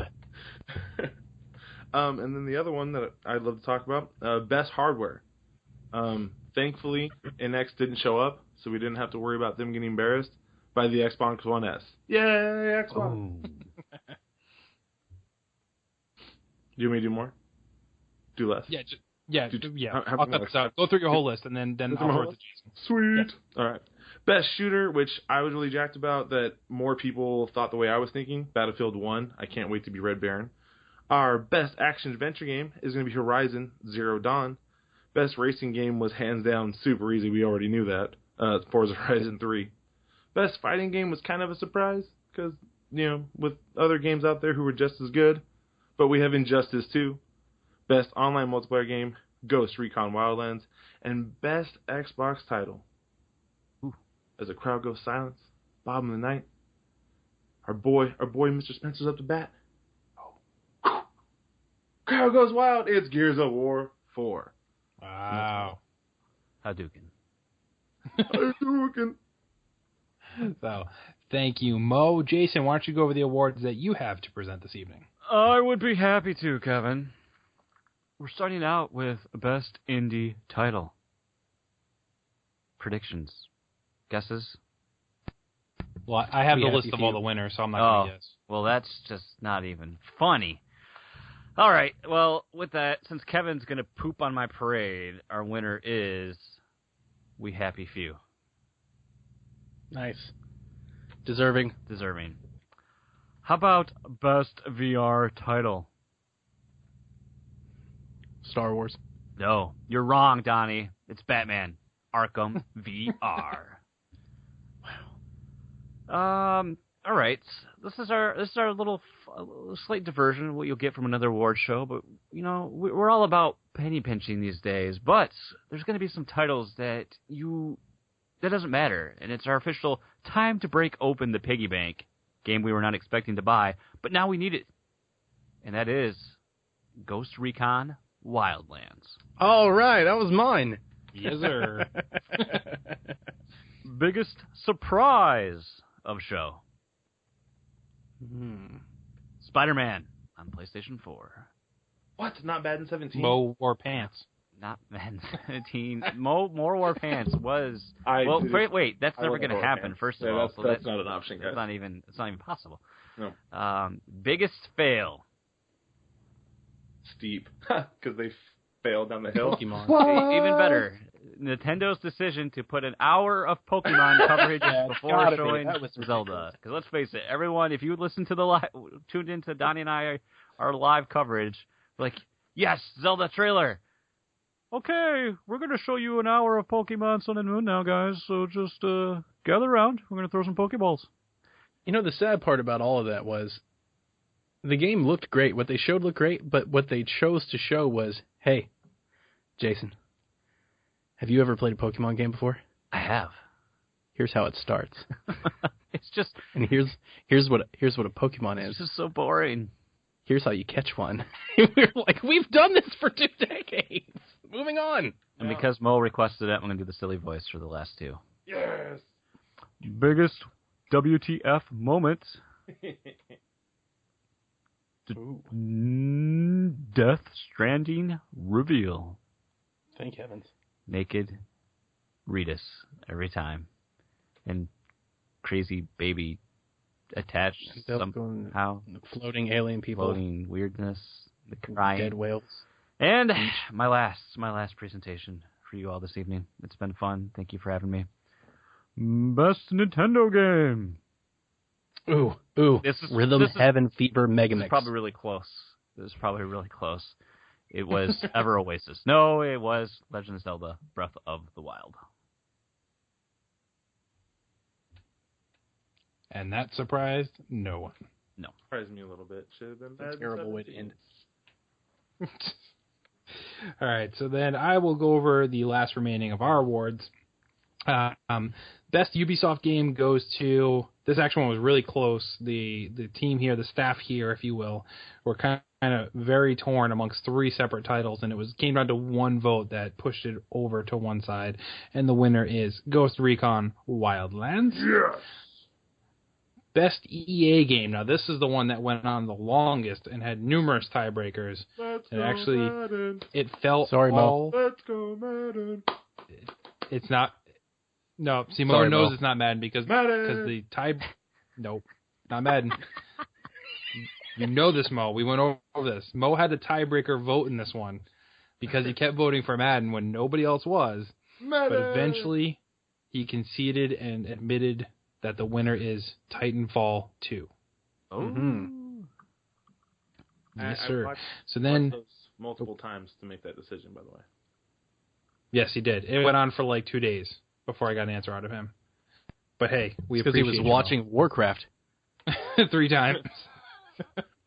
And then the other one that I'd love to talk about, Best Hardware. Thankfully, NX didn't show up, so we didn't have to worry about them getting embarrassed by the Xbox One S. Yay, Xbox! Do you want me to do more? Do less? Yeah, How I'll cut this out. Go through your whole list, and then I'll forward to Jason. Sweet. Yes. All right. Best shooter, which I was really jacked about that more people thought the way I was thinking. Battlefield 1. I can't wait to be Red Baron. Our best action adventure game is going to be Horizon Zero Dawn. Best racing game was hands down super easy. We already knew that. Forza Horizon 3. Best fighting game was kind of a surprise because, with other games out there who were just as good. But we have Injustice 2. Best online multiplayer game, Ghost Recon Wildlands. And best Xbox title. Ooh. As a crowd goes silent, bottom of the night. Our boy Mr. Spencer's up to bat. Oh. Crowd goes wild. It's Gears of War 4. Wow. Hadouken. Hadouken. So, thank you, Mo. Jason, why don't you go over the awards that you have to present this evening? I would be happy to, Kevin. We're starting out with Best Indie Title. Predictions. Guesses? Well, I have the list of all the winners, so I'm not going to guess. Well, that's just not even funny. All right, well, with that, since Kevin's going to poop on my parade, our winner is We Happy Few. Nice. Deserving. How about Best VR Title? Star Wars. No, you're wrong, Donnie. It's Batman Arkham VR. Wow. All right. This is our little slight diversion of what you'll get from another award show, but we're all about penny pinching these days. But there's going to be some titles that doesn't matter, and it's our official time to break open the piggy bank game we were not expecting to buy, but now we need it, and that is Ghost Recon Wildlands. All right, that was mine. Yes, sir. Biggest surprise of show. Spider-Man on PlayStation 4. What? Not Madden 17? Mo wore pants. Not Madden 17. More War Pants was... wait, that's never going to happen, pants. first of all. That's not an option, guys. It's not even possible. No. Biggest fail. Steep. Because they failed down the hill. Pokemon. Even better. Nintendo's decision to put an hour of Pokemon coverage before showing Zelda. Because let's face it, everyone, if you listen to tuned into Donnie and I, our live coverage, like, yes, Zelda trailer. Okay, we're going to show you an hour of Pokemon Sun and Moon now, guys. So just gather around. We're going to throw some Pokeballs. The sad part about all of that was the game looked great. What they showed looked great, but what they chose to show was, hey, Jason, have you ever played a Pokemon game before? I have. Here's how it starts. It's just... And here's what a Pokemon is. It's just so boring. Here's how you catch one. We're like, we've done this for 2 decades. Moving on. And because Mo requested it, I'm going to do the silly voice for the last two. Yes. Biggest WTF moment. Death Stranding reveal. Thank heavens. Naked Ritus every time. And crazy baby attached somehow. Floating alien people. Floating weirdness. The crying. Dead whales. And my last presentation for you all this evening. It's been fun. Thank you for having me. Best Nintendo game. Ooh. Rhythm Heaven Fever Mega Mix. This is probably really close. It was Ever Oasis. No, it was Legend of Zelda Breath of the Wild. And that surprised no one. No. Surprised me a little bit. Should have been bad. That's a terrible way to end. All right, so then I will go over the last remaining of our awards. Best Ubisoft game goes to... This actual one was really close. The team here, the staff here, if you will, were kind of very torn amongst 3 separate titles, and it came down to one vote that pushed it over to one side, and the winner is Ghost Recon Wildlands. Yes! Best EA game. Now, this is the one that went on the longest and had numerous tiebreakers. It felt Sorry, Mo. Let's go, Madden. It's not... No, see, Mo Sorry, knows Mo. it's not Madden because Madden. the tie... Nope, not Madden. You know this, Mo. We went over this. Mo had the tiebreaker vote in this one because he kept voting for Madden when nobody else was. Madden! But eventually, he conceded and admitted that the winner is Titanfall 2. Oh. Mm-hmm. Yes, I sir. watched those multiple times to make that decision, by the way. Yes, he did. It went on for like 2 days before I got an answer out of him. But hey, we Because he appreciate was watching Warcraft. 3 times.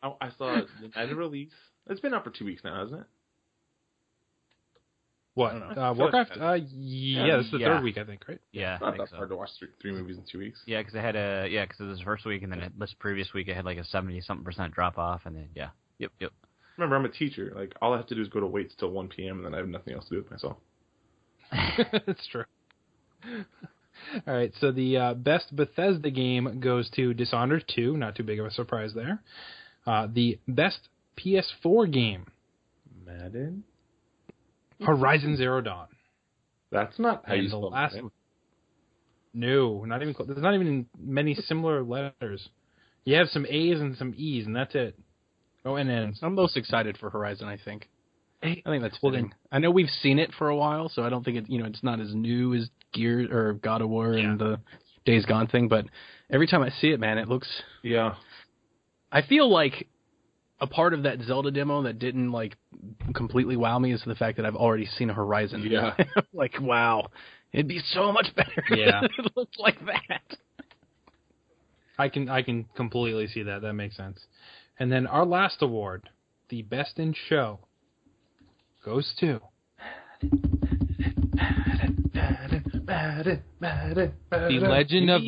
I saw it at a release. It's been out for 2 weeks now, hasn't it? What? Warcraft? Yeah, this is the Yeah. 3rd week, I think, right? Yeah, Not I think that so. hard to watch three movies in 2 weeks. Yeah, because because it was the first week, and then this previous week it had like a 70-something% drop off, and then yep. Remember, I'm a teacher. Like, all I have to do is go to Waits till 1 p.m. and then I have nothing else to do with myself. That's true. All right, so the best Bethesda game goes to Dishonored 2. Not too big of a surprise there. The best PS4 game, Madden? Horizon Zero Dawn. That's not how And you the spell last Madden. No, not even close. There's not even many similar letters. You have some A's and some E's, and that's it. Oh, and N's. I'm most excited for Horizon, I think. Hey, I think that's well, fitting. I know we've seen it for a while, so I don't think it's not as new as Gears or God of War and the Days Gone thing, but every time I see it, man, it looks... Yeah. I feel like a part of that Zelda demo that didn't, like, completely wow me is the fact that I've already seen a Horizon. Yeah. Like, wow. It'd be so much better Yeah. if it looked like that. I can completely see that. That makes sense. And then our last award, the best in show, goes to The Legend of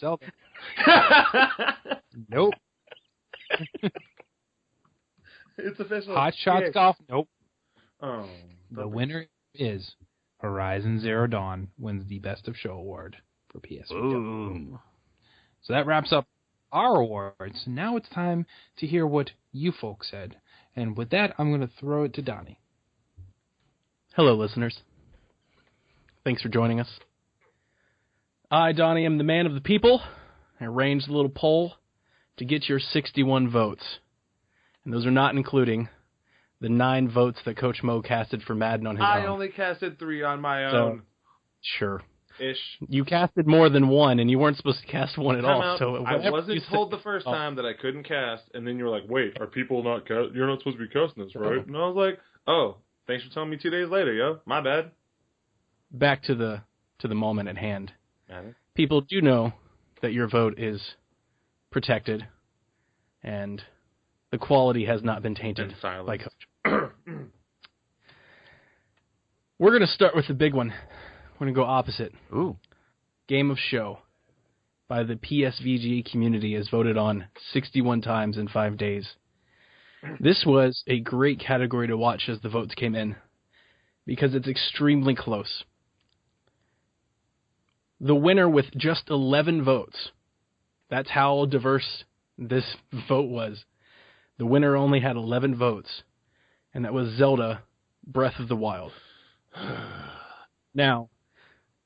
Nope. Nope. It's official. Hot Shots Golf. Nope. Oh. The winner is Horizon Zero Dawn. Wins the Best of Show award for PSVG. Boom. So that wraps up our awards. Now it's time to hear what you folks said. And with that, I'm going to throw it to Donnie. Hello, listeners. Thanks for joining us. I, Donnie, am the man of the people. I arranged a little poll to get your 61 votes. And those are not including the 9 votes that Coach Mo casted for Madden on his own. I only casted 3 on my own. Sure. Ish. You casted more than 1, and you weren't supposed to cast 1 at all. So I whatever wasn't you told said- the first time that I couldn't cast, and then you were like, wait, are people not you're not supposed to be casting this, right? And I was like, oh, thanks for telling me 2 days later, yo. My bad. Back to the moment at hand. Madden. People do know that your vote is protected, and the quality has not been tainted And silence. by Coach. We're going to start with the big one. We're going to go opposite. Ooh. Game of Show by the PSVG community is voted on 61 times in 5 days. This was a great category to watch as the votes came in because it's extremely close. The winner with just 11 votes, that's how diverse this vote was. The winner only had 11 votes, and that was Zelda Breath of the Wild. Now,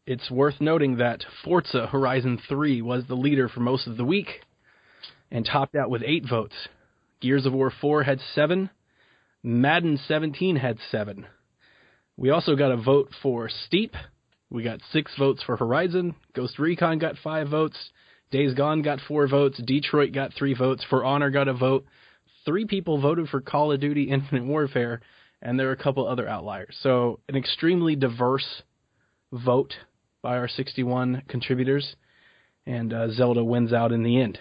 it's worth noting that Forza Horizon 3 was the leader for most of the week and topped out with 8 votes. Gears of War 4 had 7. Madden 17 had 7. We also got a vote for Steep. We got 6 votes for Horizon. Ghost Recon got 5 votes. Days Gone got 4 votes. Detroit got 3 votes. For Honor got a vote. 3 people voted for Call of Duty Infinite Warfare, and there are a couple other outliers. So an extremely diverse vote by our 61 contributors, and Zelda wins out in the end.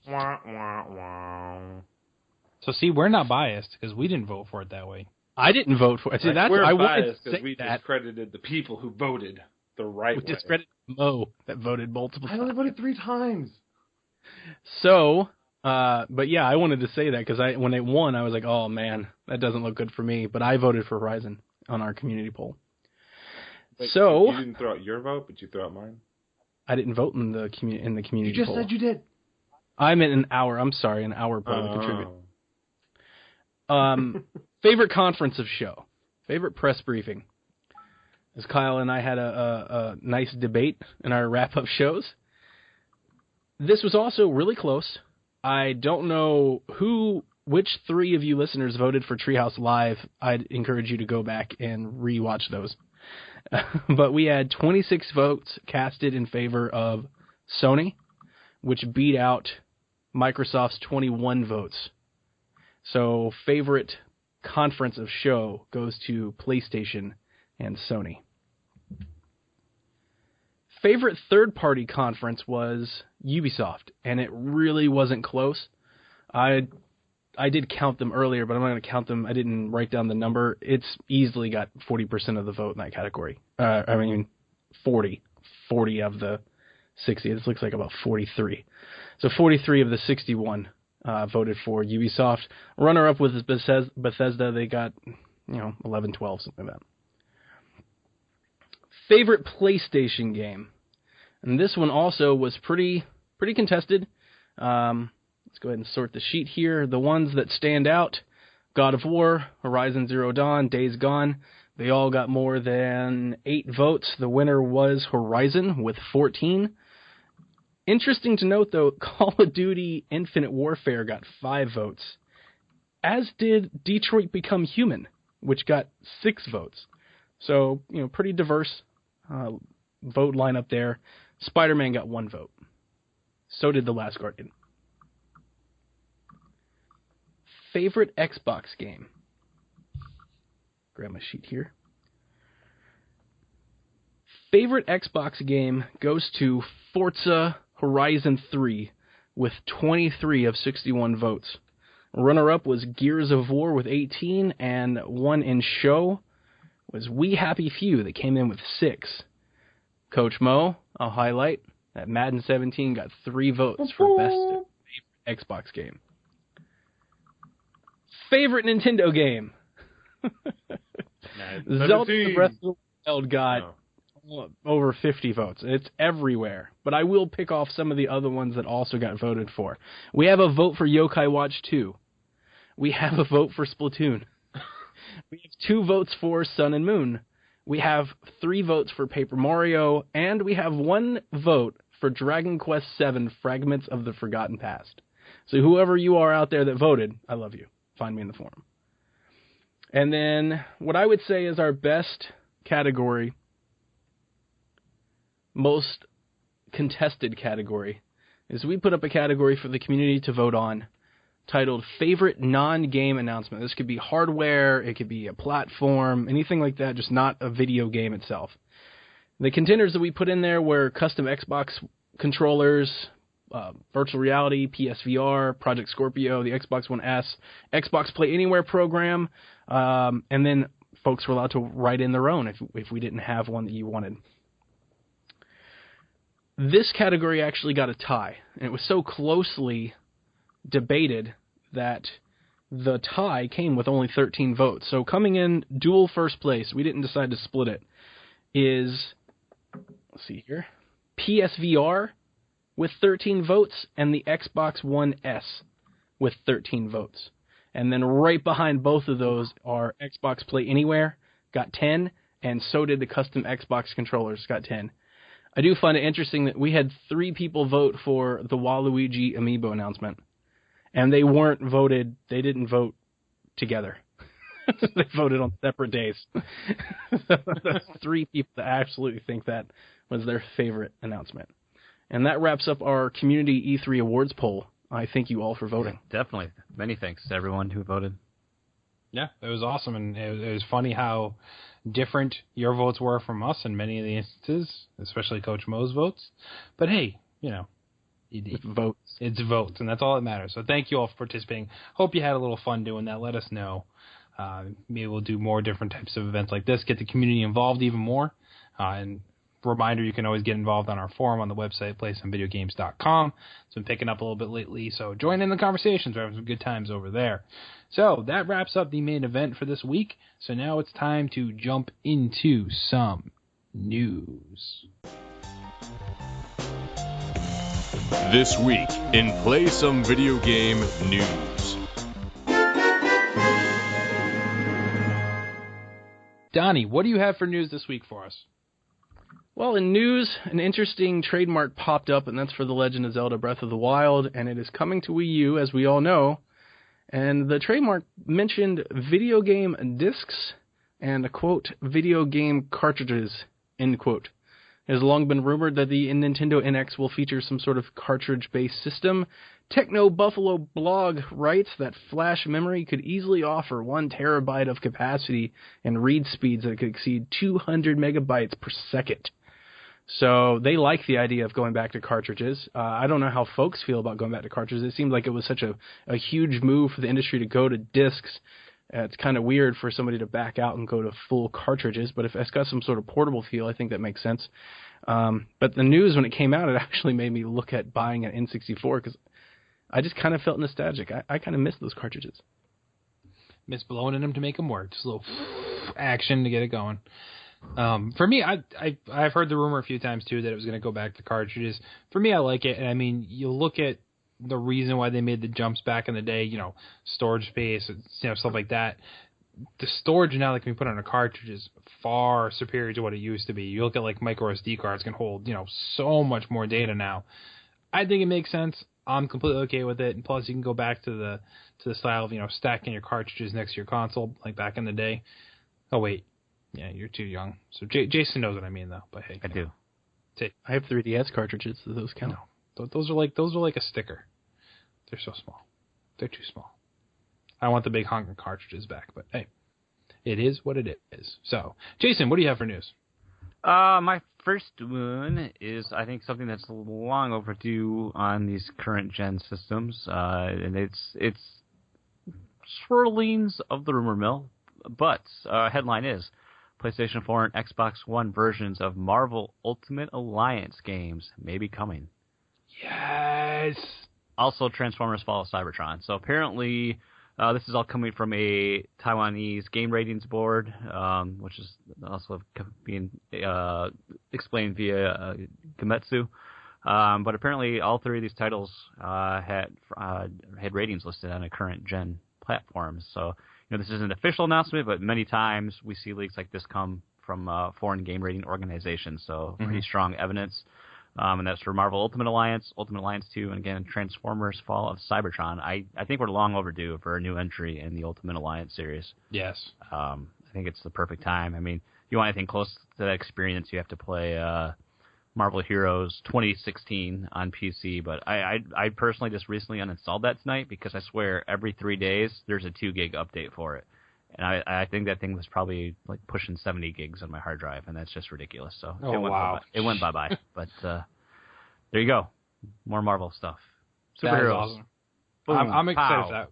Wah, wah, wah. So see, we're not biased because we didn't vote for it that way. I didn't vote for it. See, that's We're I wanted biased to because say we that. discredited the people who voted the right We way. discredited Mo that voted multiple I only times. voted 3 times. So, but yeah, I wanted to say that because when it won, I was like, oh man, that doesn't look good for me. But I voted for Horizon on our community poll. Wait, So you didn't throw out your vote, but you threw out mine. I didn't vote in the community You just poll. said you did. I meant an hour. I'm sorry, an hour poll to contribute. Oh. Favorite conference of show, favorite press briefing. As Kyle and I had a nice debate in our wrap-up shows. This was also really close. I don't know which three of you listeners voted for Treehouse Live. I'd encourage you to go back and rewatch those. But we had 26 votes casted in favor of Sony, which beat out Microsoft's 21 votes. So favorite conference of show goes to PlayStation and Sony. Favorite third-party conference was Ubisoft, and it really wasn't close. I did count them earlier, but I'm not going to count them. I didn't write down the number. It's easily got 40% of the vote in that category. 40 of the 60. This looks like about 43. So 43 of the 61 voted for Ubisoft. Runner-up was Bethesda. They got 11, 12, something like that. Favorite PlayStation game, and this one also was pretty contested. Let's go ahead and sort the sheet here. The ones that stand out: God of War, Horizon Zero Dawn, Days Gone. They all got more than 8 votes. The winner was Horizon with 14. Interesting to note, though, Call of Duty Infinite Warfare got 5 votes, as did Detroit Become Human, which got 6 votes. So, pretty diverse vote lineup there. Spider-Man got 1 vote. So did The Last Guardian. Favorite Xbox game. Grab my sheet here. Favorite Xbox game goes to Forza Horizon 3 with 23 of 61 votes. Runner-up was Gears of War with 18, and one in show was We Happy Few that came in with 6. Coach Mo, I'll highlight that Madden 17 got 3 votes for best favorite Xbox game. Favorite Nintendo game. Zelda the Breath of the Wild got over 50 votes. It's everywhere. But I will pick off some of the other ones that also got voted for. We have a vote for Yokai Watch 2. We have a vote for Splatoon. We have 2 votes for Sun and Moon. We have 3 votes for Paper Mario. And we have 1 vote for Dragon Quest VII Fragments of the Forgotten Past. So whoever you are out there that voted, I love you. Find me in the forum. And then what I would say is our best category, most contested category, is we put up a category for the community to vote on titled Favorite Non-Game Announcement. This could be hardware, it could be a platform, anything like that, just not a video game itself. The contenders that we put in there were custom Xbox controllers, virtual reality, PSVR, Project Scorpio, the Xbox One S, Xbox Play Anywhere program, and then folks were allowed to write in their own if we didn't have one that you wanted. This category actually got a tie, and it was so closely debated that the tie came with only 13 votes. So coming in dual first place, we didn't decide to split it, is, let's see here, PSVR with 13 votes, and the Xbox One S with 13 votes. And then right behind both of those are Xbox Play Anywhere, got 10, and so did the custom Xbox controllers, got 10. I do find it interesting that we had 3 people vote for the Waluigi Amiibo announcement, and they didn't vote together. They voted on separate days. That's 3 people that absolutely think that was their favorite announcement. And that wraps up our Community E3 Awards poll. I thank you all for voting. Definitely. Many thanks to everyone who voted. Yeah, it was awesome, and it was funny how different your votes were from us in many of the instances, especially Coach Mo's votes. But hey, It's votes. It's votes, and that's all that matters. So thank you all for participating. Hope you had a little fun doing that. Let us know. Maybe we'll do more different types of events like this, get the community involved even more, and reminder, you can always get involved on our forum on the website, playsomvideogames.com. It's been picking up a little bit lately, so join in the conversations. We're having some good times over there. So that wraps up the main event for this week. So now it's time to jump into some news. This week in Play Some Video Game News. Donnie, what do you have for news this week for us? Well, in news, an interesting trademark popped up, and that's for The Legend of Zelda Breath of the Wild, and it is coming to Wii U, as we all know. And the trademark mentioned video game discs and, quote, video game cartridges, end quote. It has long been rumored that the Nintendo NX will feature some sort of cartridge-based system. Techno Buffalo Blog writes that flash memory could easily offer 1 terabyte of capacity and read speeds that could exceed 200 megabytes per second. So they like the idea of going back to cartridges. I don't know how folks feel about going back to cartridges. It seemed like it was such a huge move for the industry to go to discs. It's kind of weird for somebody to back out and go to full cartridges, but if it's got some sort of portable feel, I think that makes sense. But the news, when it came out, it actually made me look at buying an N64 because I just kind of felt nostalgic. I kind of miss those cartridges. Miss blowing in them to make them work. Just a little action to get it going. For me, I've heard the rumor a few times too that it was going to go back to cartridges. For me, I like it. And I mean, you look at the reason why they made the jumps back in the day, storage space, stuff like that. The storage now that can be put on a cartridge is far superior to what it used to be. You look at like micro SD cards can hold, so much more data now. I think it makes sense. I'm completely okay with it. And plus, you can go back to the style of stacking your cartridges next to your console like back in the day. Oh wait. Yeah, you're too young. So Jason knows what I mean, though. But hey, I do. I have 3DS cartridges. Do those count? No, those are like a sticker. They're so small. They're too small. I want the big honking cartridges back, but hey, it is what it is. So, Jason, what do you have for news? My first one is, I think, something that's long overdue on these current gen systems, and it's swirlings of the rumor mill. But headline is PlayStation 4 and Xbox One versions of Marvel Ultimate Alliance games may be coming. Yes. Also, Transformers Fall of Cybertron. So apparently, this is all coming from a Taiwanese game ratings board, which is also being explained via Gametsu. But apparently, all 3 of these titles had ratings listed on a current gen platform. So this is an official announcement, but many times we see leaks like this come from foreign game rating organizations. So pretty strong evidence. And that's for Marvel Ultimate Alliance 2, and again, Transformers Fall of Cybertron. I think we're long overdue for a new entry in the Ultimate Alliance series. Yes. I think it's the perfect time. I mean, if you want anything close to that experience, you have to play Marvel Heroes 2016 on PC. But I personally just recently uninstalled that tonight because I swear every 3 days there's a 2 gig update for it. And I think that thing was probably like pushing 70 gigs on my hard drive, and that's just ridiculous. So it went bye-bye. But there you go. More Marvel stuff. Superheroes. That is awesome. Boom, I'm excited pow. for that.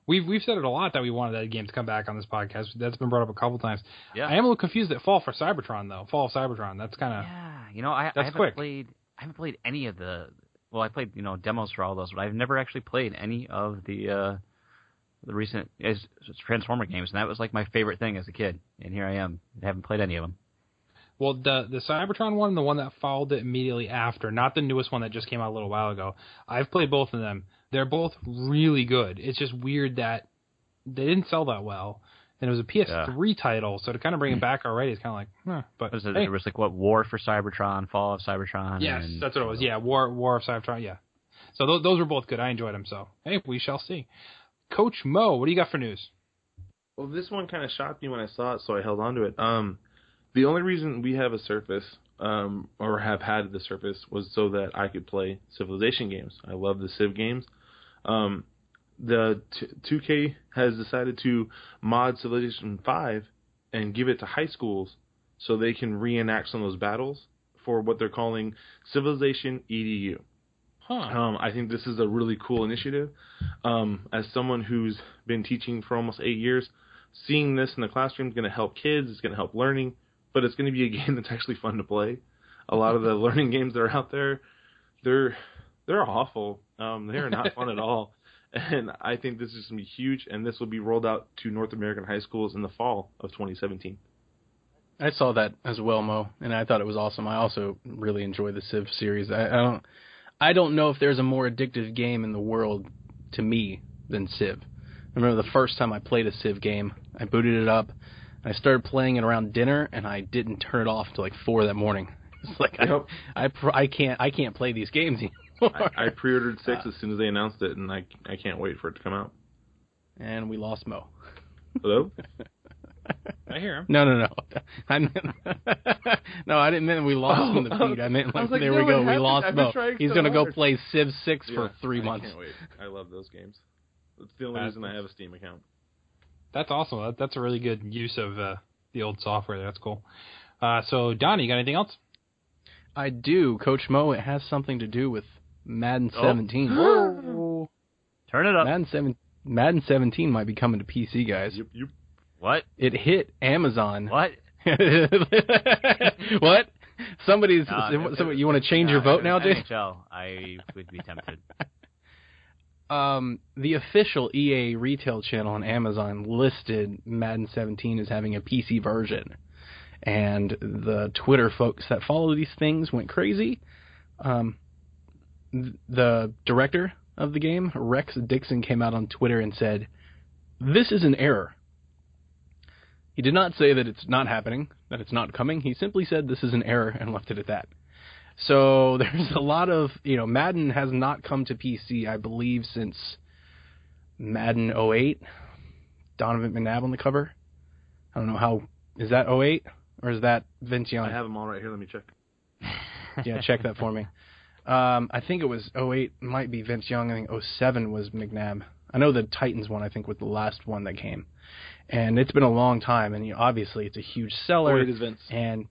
We've said it a lot that we wanted that game to come back on this podcast. That's been brought up a couple times. Yeah. I am a little confused at Fall of Cybertron, though. Fall of Cybertron. That's kind of... Yeah. I haven't played any of the... Well, I played, demos for all those, but I've never actually played any of the recent Transformer games, and that was like my favorite thing as a kid. And here I am. I haven't played any of them. Well, the Cybertron one, the one that followed it immediately after, not the newest one that just came out a little while ago. I've played both of them. They're both really good. It's just weird that they didn't sell that well, and it was a PS3 title, so to kind of bring it back already is kind of like, But hey. There was like War for Cybertron, Fall of Cybertron. Yes, that's what it was. Yeah, War of Cybertron. Yeah. So those were both good. I enjoyed them. So hey, we shall see. Coach Mo, what do you got for news? Well, this one kind of shocked me when I saw it, so I held on to it. The only reason we have a Surface, or have had the Surface, was so that I could play Civilization games. I love the Civ games. The 2K has decided to mod Civilization 5 and give it to high schools so they can reenact some of those battles for what they're calling Civilization EDU. I think this is a really cool initiative. As someone who's been teaching for almost 8 years, seeing this in the classroom is going to help kids, it's going to help learning, but it's going to be a game that's actually fun to play. A lot of the learning games that are out there, they're awful. They are not fun at all. And I think this is going to be huge, and this will be rolled out to North American high schools in the fall of 2017. I saw that as well, Mo, and I thought it was awesome. I also really enjoy the Civ series. I don't know if there's a more addictive game in the world to me than Civ. I remember the first time I played a Civ game, I booted it up, and I started playing it around dinner, and I didn't turn it off until like 4 that morning. It's like Yep. I can't play these games anymore. I pre-ordered 6 as soon as they announced it, and I can't wait for it to come out. And we lost Mo. Hello? I hear him. No. I meant, no, I didn't mean we lost in the feed. I meant like, there we go. We lost Mo. He's going to go play Civ 6 for 3 months. I can't wait. I love those games. That's the only reason I have a Steam account. That's awesome. That's a really good use of the old software. That's cool. So, Donnie, you got anything else? I do. Coach Mo, it has something to do with Madden 17. Whoa. Turn it up. Madden 17 might be coming to PC, guys. Yep. What? It hit Amazon. What? What? Somebody, you want to change your vote now, Jay? NHL, I would be tempted. The official EA retail channel on Amazon listed Madden 17 as having a PC version. And the Twitter folks that follow these things went crazy. The director of the game, Rex Dixon, came out on Twitter and said, "This is an error." He did not say that it's not happening, that it's not coming. He simply said this is an error and left it at that. So there's a lot of, Madden has not come to PC, I believe, since Madden 08. Donovan McNabb on the cover. I don't know how, is that 08 or is that Vince Young? I have them all right here. Let me check. Yeah, check that for me. I think it was 08, might be Vince Young. I think 07 was McNabb. I know the Titans one, I think, was the last one that came. And it's been a long time, and obviously it's a huge seller. 08 is Vince. And,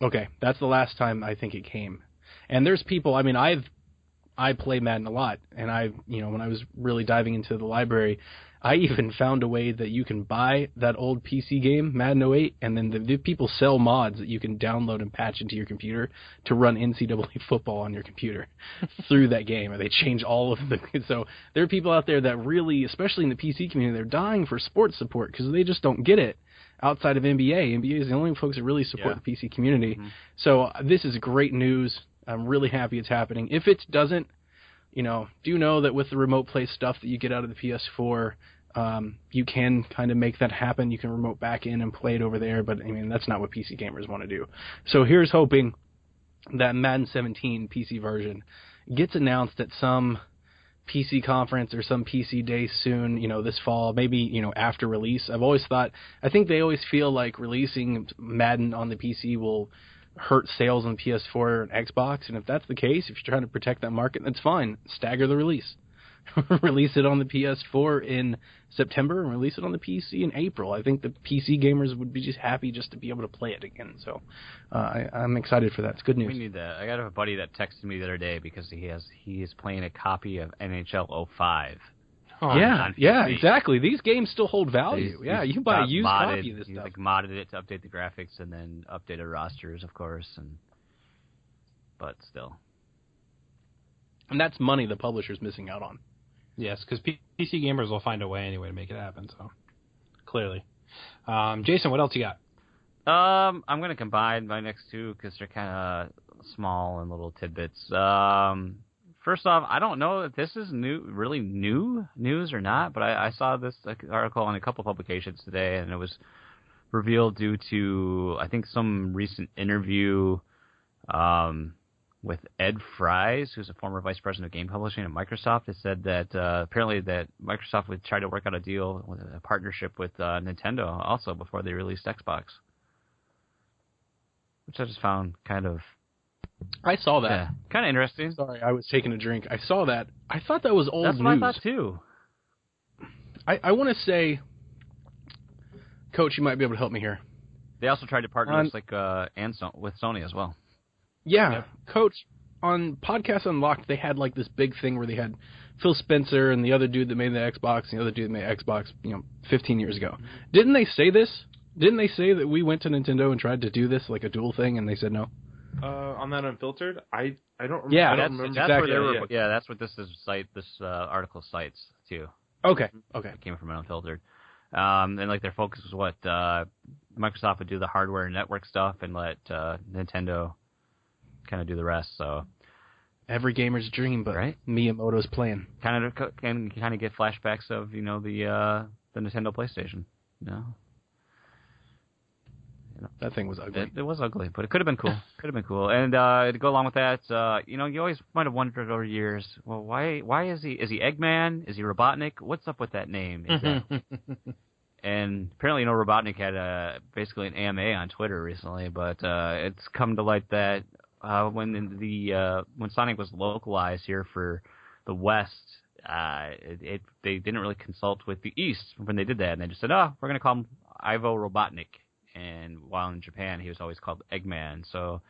okay, that's the last time I think it came. And there's people, I play Madden a lot, and when I was really diving into the library, I even found a way that you can buy that old PC game, Madden 08, and then the people sell mods that you can download and patch into your computer to run NCAA football on your computer through that game. And they change all of the... So there are people out there that really, especially in the PC community, they're dying for sports support because they just don't get it outside of NBA. NBA is the only folks that really support the PC community. Mm-hmm. So this is great news. I'm really happy it's happening. If it doesn't, do know that with the remote play stuff that you get out of the PS4, you can kind of make that happen. You can remote back in and play it over there, but that's not what PC gamers want to do. So here's hoping that Madden 17 PC version gets announced at some PC conference or some PC day soon, this fall, maybe, after release. I think they always feel like releasing Madden on the PC will hurt sales on PS4 and Xbox, and if that's the case, if you're trying to protect that market, that's fine. Stagger the release. Release it on the PS4 in September and release it on the PC in April. I think the PC gamers would be just happy just to be able to play it again. So I'm excited for that. It's good news. We need that. I got a buddy that texted me the other day because he is playing a copy of NHL 05. Yeah, exactly. These games still hold value. You can buy a used copy of this stuff. Like modded it to update the graphics and then updated rosters, of course. But still. And that's money the publisher's missing out on. Yes, because PC gamers will find a way anyway to make it happen, so clearly. Jason, what else you got? I'm going to combine my next two because they're kind of small and little tidbits. First off, I don't know if this is really new news or not, but I saw this article in a couple publications today, and it was revealed due to, I think, some recent interview with Ed Fries, who's a former vice president of game publishing at Microsoft. It said that apparently that Microsoft would try to work out a deal, with a partnership with Nintendo also before they released Xbox, which I just found kind of... I saw that. Yeah, kind of interesting. Sorry, I was taking a drink. I saw that. I thought that was old news. That's what I thought, too. I want to say, Coach, you might be able to help me here. They also tried to partner with Sony as well. Yeah, Coach, on Podcast Unlocked, they had like this big thing where they had Phil Spencer and the other dude that made the Xbox and the other dude that made Xbox, 15 years ago. Didn't they say this? Didn't they say that we went to Nintendo and tried to do this, like a dual thing, and they said no? On that Unfiltered, I don't remember. Yeah, I don't remember. That's exactly. where they were. Yeah, that's what this article cites too. Okay. It came from Unfiltered, and like their focus was what Microsoft would do the hardware and network stuff, and let Nintendo kind of do the rest. So every gamer's dream, but right? Miyamoto's plan. Kind of get flashbacks of the Nintendo PlayStation. That thing was ugly. It was ugly, but it could have been cool. And to go along with that, you always might have wondered over years, well, why is he Eggman? Is he Robotnik? What's up with that name? Exactly. And apparently, Robotnik had basically an AMA on Twitter recently, but it's come to light that when Sonic was localized here for the West, they didn't really consult with the East when they did that, and they just said, we're going to call him Ivo Robotnik. And while in Japan, he was always called Eggman, so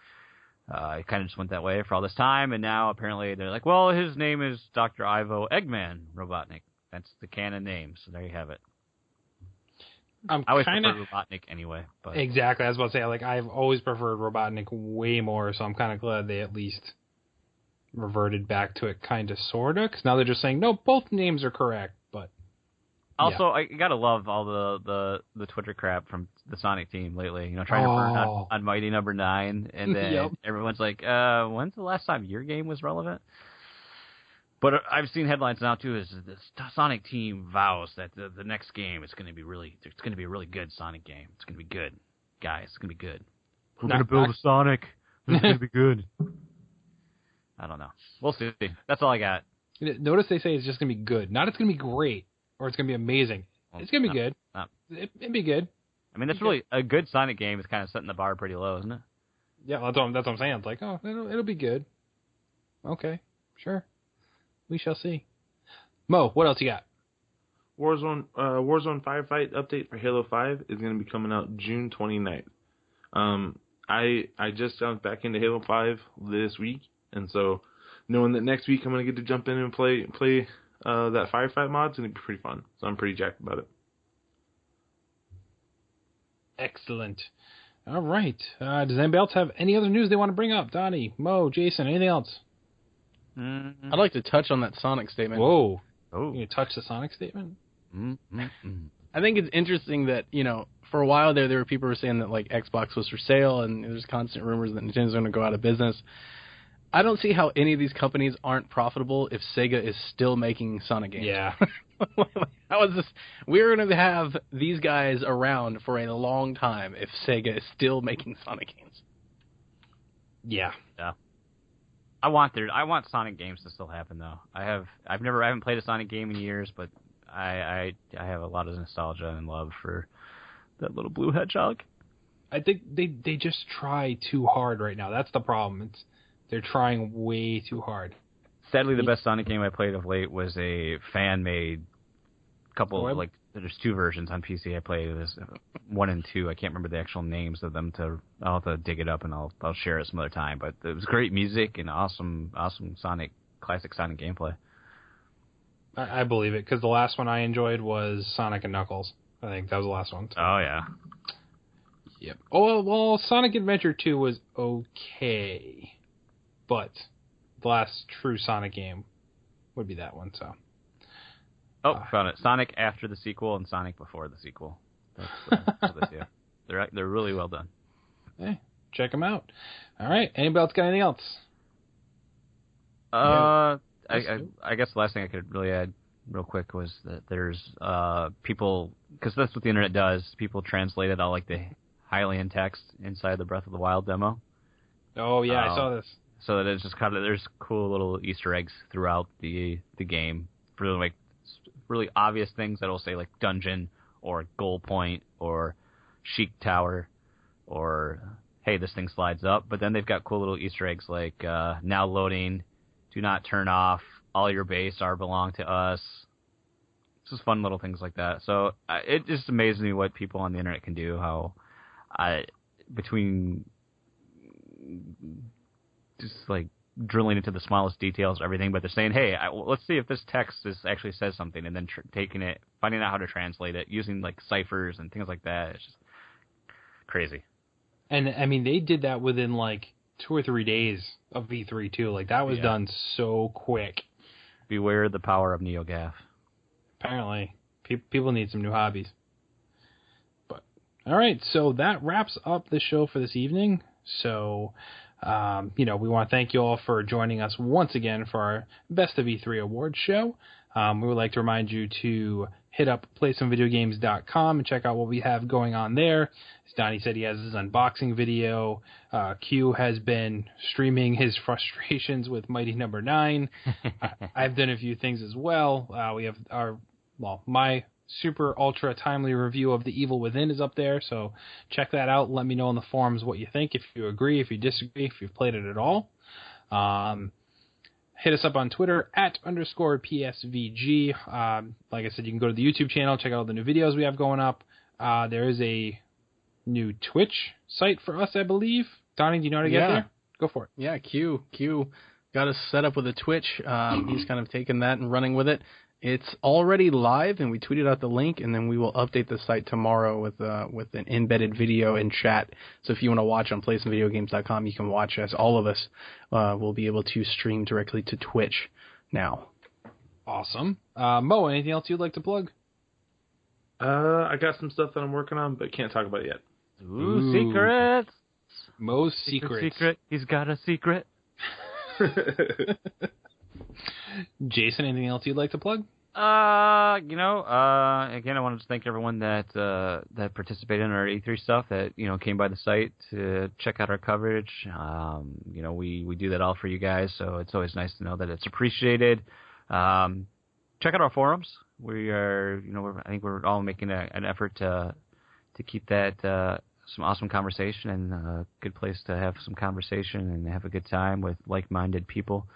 it kind of just went that way for all this time, and now apparently they're like, well, his name is Dr. Ivo Eggman Robotnik. That's the canon name, so there you have it. I always prefer Robotnik anyway. But. Exactly. I was about to say, I've always preferred Robotnik way more, so I'm kind of glad they at least reverted back to it kind of, sort of, because now they're just saying, no, both names are correct, but... Also, I gotta love all the Twitter crap from the Sonic team lately. Trying to burn on Mighty Number 9, and then everyone's like, when's the last time your game was relevant? But I've seen headlines now too. Is the Sonic team vows that the next game is going to be a really good Sonic game. It's going to be good, guys. It's going to be good. We're going to build a Sonic. It's going to be good. I don't know. We'll see. That's all I got. Notice they say it's just going to be good. Not it's going to be great or it's going to be amazing. It's going to be good. It'd be good. I mean, that's really a good Sonic game is kind of setting the bar pretty low, isn't it? Yeah, that's what I'm saying. It's like, it'll be good. Okay, sure. We shall see. Mo, what else you got? Warzone Firefight update for Halo 5 is going to be coming out June 29th. I just jumped back into Halo 5 this week, and so knowing that next week I'm going to get to jump in and play that Firefight mod is going to be pretty fun. So I'm pretty jacked about it. Excellent. All right. Does anybody else have any other news they want to bring up? Donnie, Mo, Jason, anything else? I'd like to touch on that Sonic statement. Whoa. Oh. You touch the Sonic statement? I think it's interesting that, for a while there were people who were saying that, Xbox was for sale, and there's constant rumors that Nintendo's going to go out of business. I don't see how any of these companies aren't profitable if Sega is still making Sonic games. Yeah. How is this? We're going to have these guys around for a long time if Sega is still making Sonic games. Yeah. Yeah. I want Sonic games to still happen though. I haven't played a Sonic game in years, but I have a lot of nostalgia and love for that little blue hedgehog. I think they just try too hard right now. That's the problem. They're trying way too hard. Sadly, the best Sonic game I played of late was a fan-made couple. There's two versions on PC I played. There's 1 and 2. I can't remember the actual names of them. I'll have to dig it up and I'll share it some other time. But it was great music and awesome classic Sonic gameplay. I believe it because the last one I enjoyed was Sonic and Knuckles. I think that was the last one. So. Oh yeah. Yep. Oh well, Sonic Adventure 2 was okay, but the last true Sonic game would be that one. So. Oh, found it. Sonic after the sequel and Sonic before the sequel. That's what they do. They're really well done. Hey, check them out. All right. Anybody else got anything else? I guess the last thing I could really add real quick was that there's people, because that's what the internet does. People translated all the Hylian text inside the Breath of the Wild demo. Oh yeah, I saw this. So that it's just there's cool little Easter eggs throughout the game for really obvious things that will say dungeon or goal point or Sheik Tower or hey, this thing slides up. But then they've got cool little Easter eggs now loading, do not turn off, all your base belong to us. Just fun little things like that. So it just amazes me what people on the internet can do. How between just drilling into the smallest details of everything, but they're saying, hey, let's see if this text actually says something, and then taking it, finding out how to translate it, using ciphers and things like that. It's just crazy. And I mean, they did that within 2 or 3 days of V3 too. That was done so quick. Beware the power of NeoGAF. Apparently, people need some new hobbies. But all right, so that wraps up the show for this evening. So. We want to thank you all for joining us once again for our Best of E3 Awards show. We would like to remind you to hit up playsomevideogames.com and check out what we have going on there. As Donnie said, he has his unboxing video. Q has been streaming his frustrations with Mighty Number 9. I've done a few things as well. We have my super ultra timely review of The Evil Within is up there, so check that out. Let me know in the forums what you think, if you agree, if you disagree, if you've played it at all. Hit us up on Twitter @_PSVG. Like I said, you can go to the YouTube channel, check out all the new videos we have going up. There is a new Twitch site for us, I believe. Donnie, do you know how to get there? Go for it. Yeah, Q got us set up with a Twitch. He's kind of taken that and running with it. It's already live, and we tweeted out the link, and then we will update the site tomorrow with an embedded video and chat. So if you want to watch on playsomevideogames.com, you can watch us. All of us will be able to stream directly to Twitch now. Awesome. Mo, anything else you'd like to plug? I got some stuff that I'm working on, but can't talk about it yet. Ooh, secrets. Mo's secrets. Secret. He's got a secret. Jason, anything else you'd like to plug? Again, I wanted to thank everyone that participated in our E3 stuff, that, came by the site to check out our coverage. We do that all for you guys, so it's always nice to know that it's appreciated. Check out our forums. We are, I think we're all making an effort to keep that some awesome conversation, and a good place to have some conversation and have a good time with like-minded people.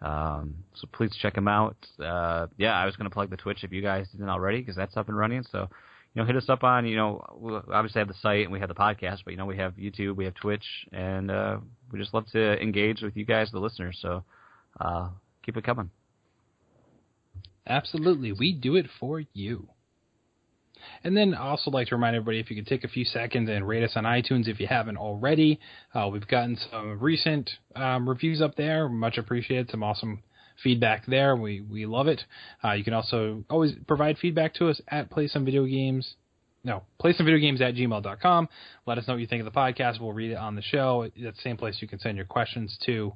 So please check them out. I was going to plug the Twitch if you guys didn't already, because that's up and running. So, hit us up on, we obviously have the site and we have the podcast, but, we have YouTube, we have Twitch, and we just love to engage with you guys, the listeners. So keep it coming. Absolutely. We do it for you. And then I also like to remind everybody, if you could take a few seconds and rate us on iTunes if you haven't already. We've gotten some recent reviews up there. Much appreciated. Some awesome feedback there. We love it. You can also always provide feedback to us at playsomevideogames@gmail.com. Let us know what you think of the podcast. We'll read it on the show. That's the same place you can send your questions to.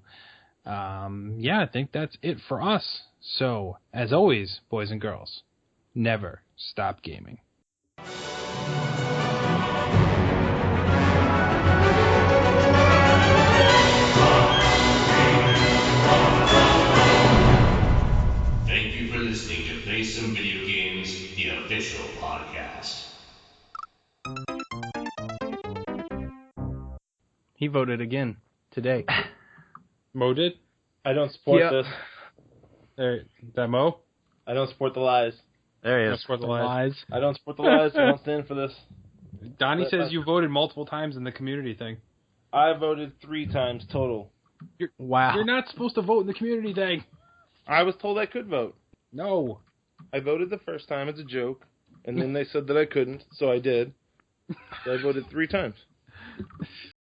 I think that's it for us. So, as always, boys and girls, never stop gaming. Thank you for listening to Play Some Video Games, the official podcast. He voted again today. Mo did? I don't support Yep. this. Is that Mo? I don't support the lies. There he Don't is. support the lies. I don't support the lies. I don't stand for this. Donnie says you voted multiple times in the community thing. I voted 3 times total. Wow. You're not supposed to vote in the community thing. I was told I could vote. No. I voted the first time as a joke, and then they said that I couldn't, so I did. So I voted 3 times.